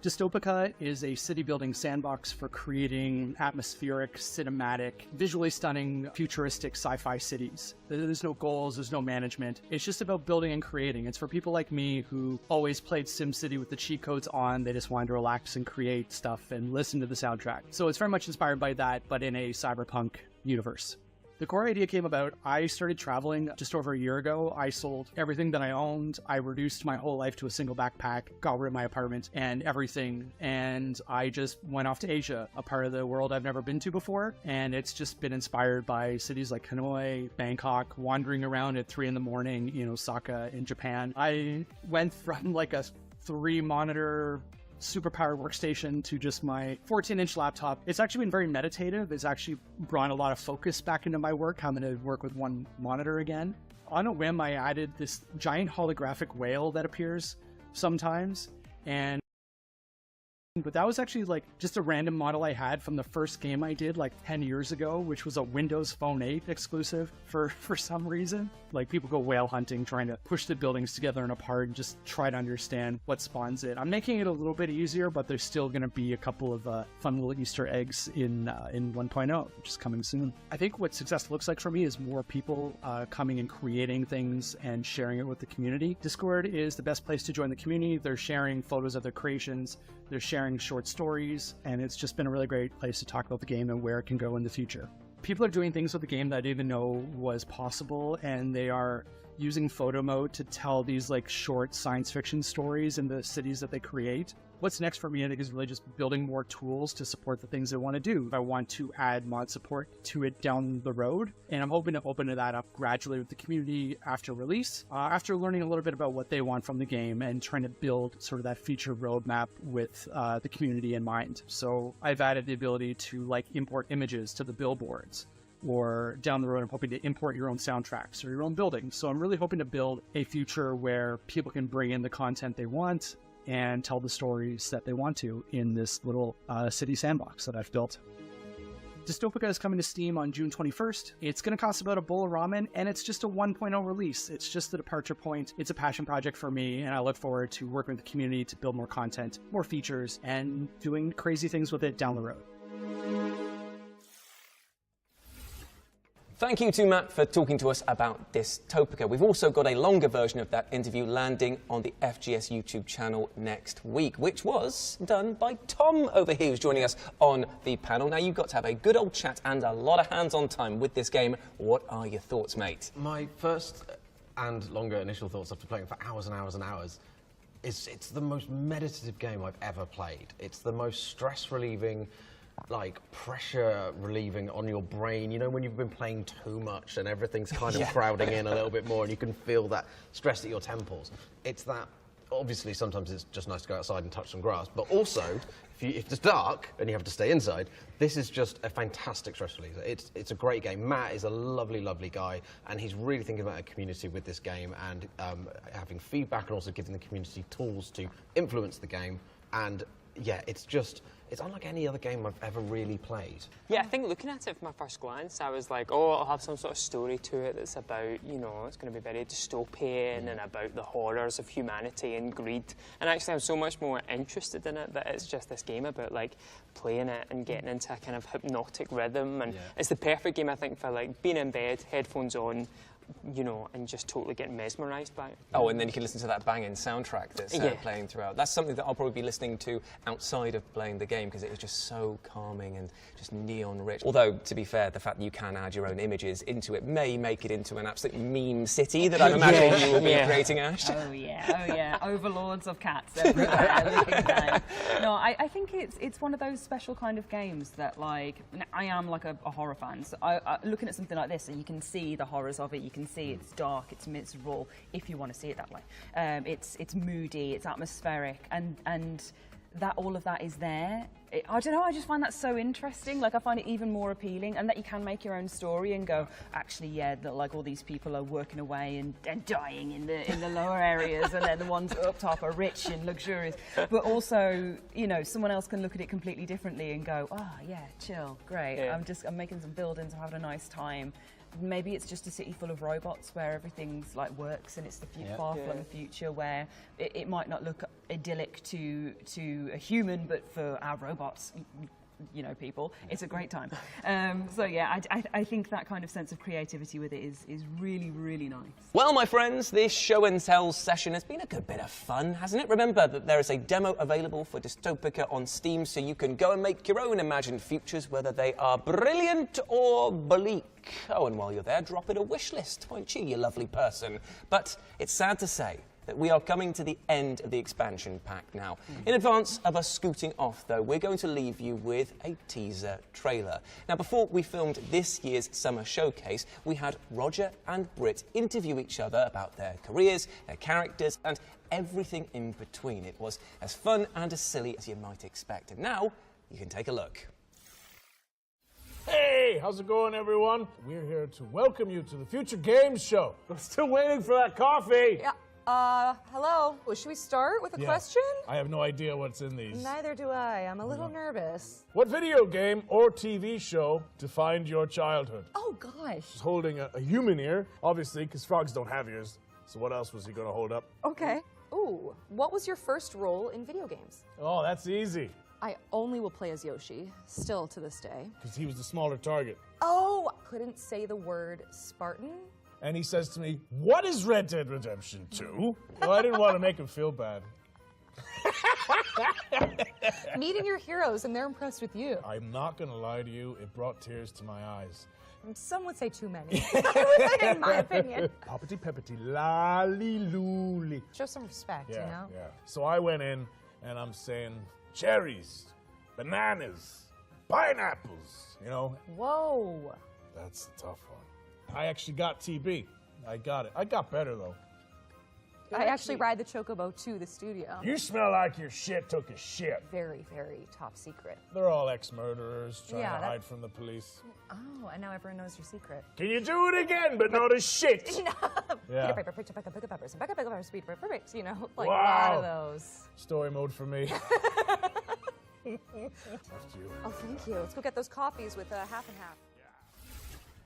Dystopica is a city-building sandbox for creating atmospheric, cinematic, visually stunning, futuristic sci-fi cities. There's no goals, there's no management. It's just about building and creating. It's for people like me who always played SimCity with the cheat codes on. They just wanted to relax and create stuff and listen to the soundtrack. So it's very much inspired by that, but in a cyberpunk universe. The core idea came about, I started traveling just over a year ago. I sold everything that I owned. I reduced my whole life to a single backpack, got rid of my apartment and everything. And I just went off to Asia, a part of the world I've never been to before. And it's just been inspired by cities like Hanoi, Bangkok, wandering around at 3 a.m, in Osaka in Japan. I went from like a 3-monitor superpowered workstation to just my 14-inch laptop. It's actually been very meditative. It's actually brought a lot of focus back into my work. I'm going to work with one monitor again. On a whim, I added this giant holographic whale that appears sometimes, but that was actually like just a random model I had from the first game I did like 10 years ago, which was a Windows Phone 8 exclusive for some reason. Like people go whale hunting, trying to push the buildings together and apart and just try to understand what spawns it. I'm making it a little bit easier, but there's still going to be a couple of fun little Easter eggs in 1.0, which is coming soon. I think what success looks like for me is more people coming and creating things and sharing it with the community. Discord is the best place to join the community. They're sharing photos of their creations. They're sharing short stories, and it's just been a really great place to talk about the game and where it can go in the future. People are doing things with the game that I didn't even know was possible, and they are using photo mode to tell these like short science fiction stories in the cities that they create. What's next for me, I think, is really just building more tools to support the things I want to do. I want to add mod support to it down the road, and I'm hoping to open that up gradually with the community after release, after learning a little bit about what they want from the game and trying to build sort of that feature roadmap with the community in mind. So I've added the ability to like import images to the billboards, or down the road I'm hoping to import your own soundtracks or your own buildings. So I'm really hoping to build a future where people can bring in the content they want and tell the stories that they want to in this little city sandbox that I've built. Dystopica is coming to Steam on June 21st. It's going to cost about a bowl of ramen, and it's just a 1.0 release. It's just the departure point. It's a passion project for me, and I look forward to working with the community to build more content, more features, and doing crazy things with it down the road. Thank you to Matt for talking to us about Dystopica. We've also got a longer version of that interview landing on the FGS YouTube channel next week, which was done by Tom over here, who's joining us on the panel. Now, you've got to have a good old chat and a lot of hands-on time with this game. What are your thoughts, mate? My first and longer initial thoughts after playing for hours and hours and hours is it's the most meditative game I've ever played. It's the most stress-relieving like pressure relieving on your brain. You know, when you've been playing too much and everything's kind of crowding in a little bit more, and you can feel that stress at your temples. It's that. Obviously, sometimes it's just nice to go outside and touch some grass, but also, if it's dark and you have to stay inside, this is just a fantastic stress reliever. It's a great game. Matt is a lovely, lovely guy, and he's really thinking about a community with this game and having feedback and also giving the community tools to influence the game. And yeah, it's unlike any other game I've ever really played. Yeah, I think looking at it from my first glance, I was like, oh, it'll have some sort of story to it that's about, you know, it's going to be very dystopian and about the horrors of humanity and greed. And actually, I'm so much more interested in it that it's just this game about, like, playing it and getting into a kind of hypnotic rhythm. And it's the perfect game, I think, for, like, being in bed, headphones on, you know, and just totally getting mesmerised by it. Oh, and then you can listen to that banging soundtrack that's playing throughout. That's something that I'll probably be listening to outside of playing the game because it is just so calming and just neon rich. Although, to be fair, the fact that you can add your own images into it may make it into an absolute meme city that I'm imagining you will be creating, Ash. Oh yeah, overlords of cats everywhere. Looking down. No, I think it's one of those special kind of games that, like, I am like a horror fan, so looking at something like this, and you can see the horrors of it. You can see it's dark, it's miserable, if you want to see it that way. It's moody, it's atmospheric, and that all of that is there. I don't know, I just find that so interesting. Like, I find it even more appealing, and that you can make your own story and go, actually, yeah, that, like, all these people are working away and dying in the lower areas, and then the ones up top are rich and luxurious. But also, you know, someone else can look at it completely differently and go, oh yeah, chill, great. I'm making some buildings, I'm having a nice time. Maybe it's just a city full of robots where everything's like works, and it's the far-flung future where it might not look idyllic to a human, but for our robots, you know, people, it's a great time. So yeah, I think that kind of sense of creativity with it is really, really nice. Well, my friends, this show and tell session has been a good bit of fun, hasn't it? Remember that there is a demo available for Dystopica on Steam, so you can go and make your own imagined futures, whether they are brilliant or bleak. Oh, and while you're there, drop in a wish list, won't you lovely person? But it's sad to say that we are coming to the end of the expansion pack now. In advance of us scooting off, though, we're going to leave you with a teaser trailer. Now, before we filmed this year's summer showcase, we had Roger and Britt interview each other about their careers, their characters, and everything in between. It was as fun and as silly as you might expect. And now, you can take a look. Hey, how's it going, everyone? We're here to welcome you to the Future Games Show. I'm still waiting for that coffee. Yeah. Hello. Well, should we start with a question? I have no idea what's in these. Neither do I. I'm a little nervous. What video game or TV show defined your childhood? Oh, gosh. He's holding a human ear, obviously, because frogs don't have ears. So what else was he going to hold up? Okay. Ooh, what was your first role in video games? Oh, that's easy. I only will play as Yoshi, still to this day. Because he was the smaller target. Oh, couldn't say the word Spartan. And he says to me, what is Red Dead Redemption 2? Well, I didn't want to make him feel bad. Meeting your heroes and they're impressed with you. I'm not going to lie to you, it brought tears to my eyes. Some would say too many, in my opinion. Poppity peppity, lolly looly. Show some respect, you know? Yeah. So I went in and I'm saying cherries, bananas, pineapples, you know? Whoa. That's a tough one. I actually got TB. I got it. I got better, though. I actually ride the Chocobo to the studio. You smell like your shit took a shit. Very, very top secret. They're all ex-murderers trying to hide from the police. Oh, and now everyone knows your secret. Can you do it again, but not as shit? Peter Piper picked up Becca Peppers, and Becca Peppers, speed perfect, you know, like Wow. a lot of those. Story mode for me. Oh, thank you. Let's go get those coffees with half and half.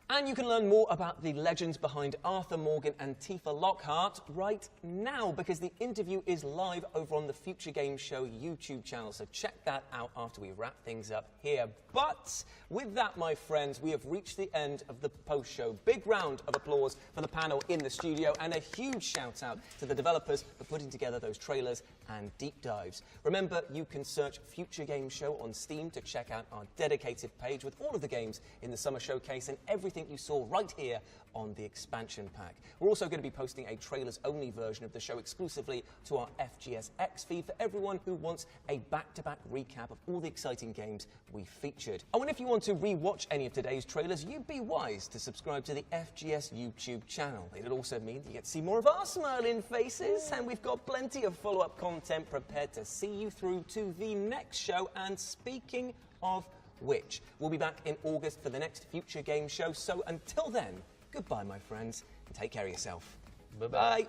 And you can learn more about the legends behind Arthur Morgan and Tifa Lockhart right now, because the interview is live over on the Future Games Show YouTube channel, so check that out after we wrap things up here. But with that, my friends, we have reached the end of the post-show. Big round of applause for the panel in the studio, and a huge shout-out to the developers for putting together those trailers and deep dives. Remember, you can search Future Games Show on Steam to check out our dedicated page with all of the games in the Summer Showcase and everything everything you saw right here on the expansion pack. We're also going to be posting a trailers-only version of the show exclusively to our FGSX feed for everyone who wants a back-to-back recap of all the exciting games we featured. Oh, and if you want to re-watch any of today's trailers, you'd be wise to subscribe to the FGS YouTube channel. It'll also mean you get to see more of our smiling faces, and we've got plenty of follow-up content prepared to see you through to the next show. And speaking of which, we'll be back in August for the next Future Game Show. So until then, goodbye, my friends, and take care of yourself. Bye-bye.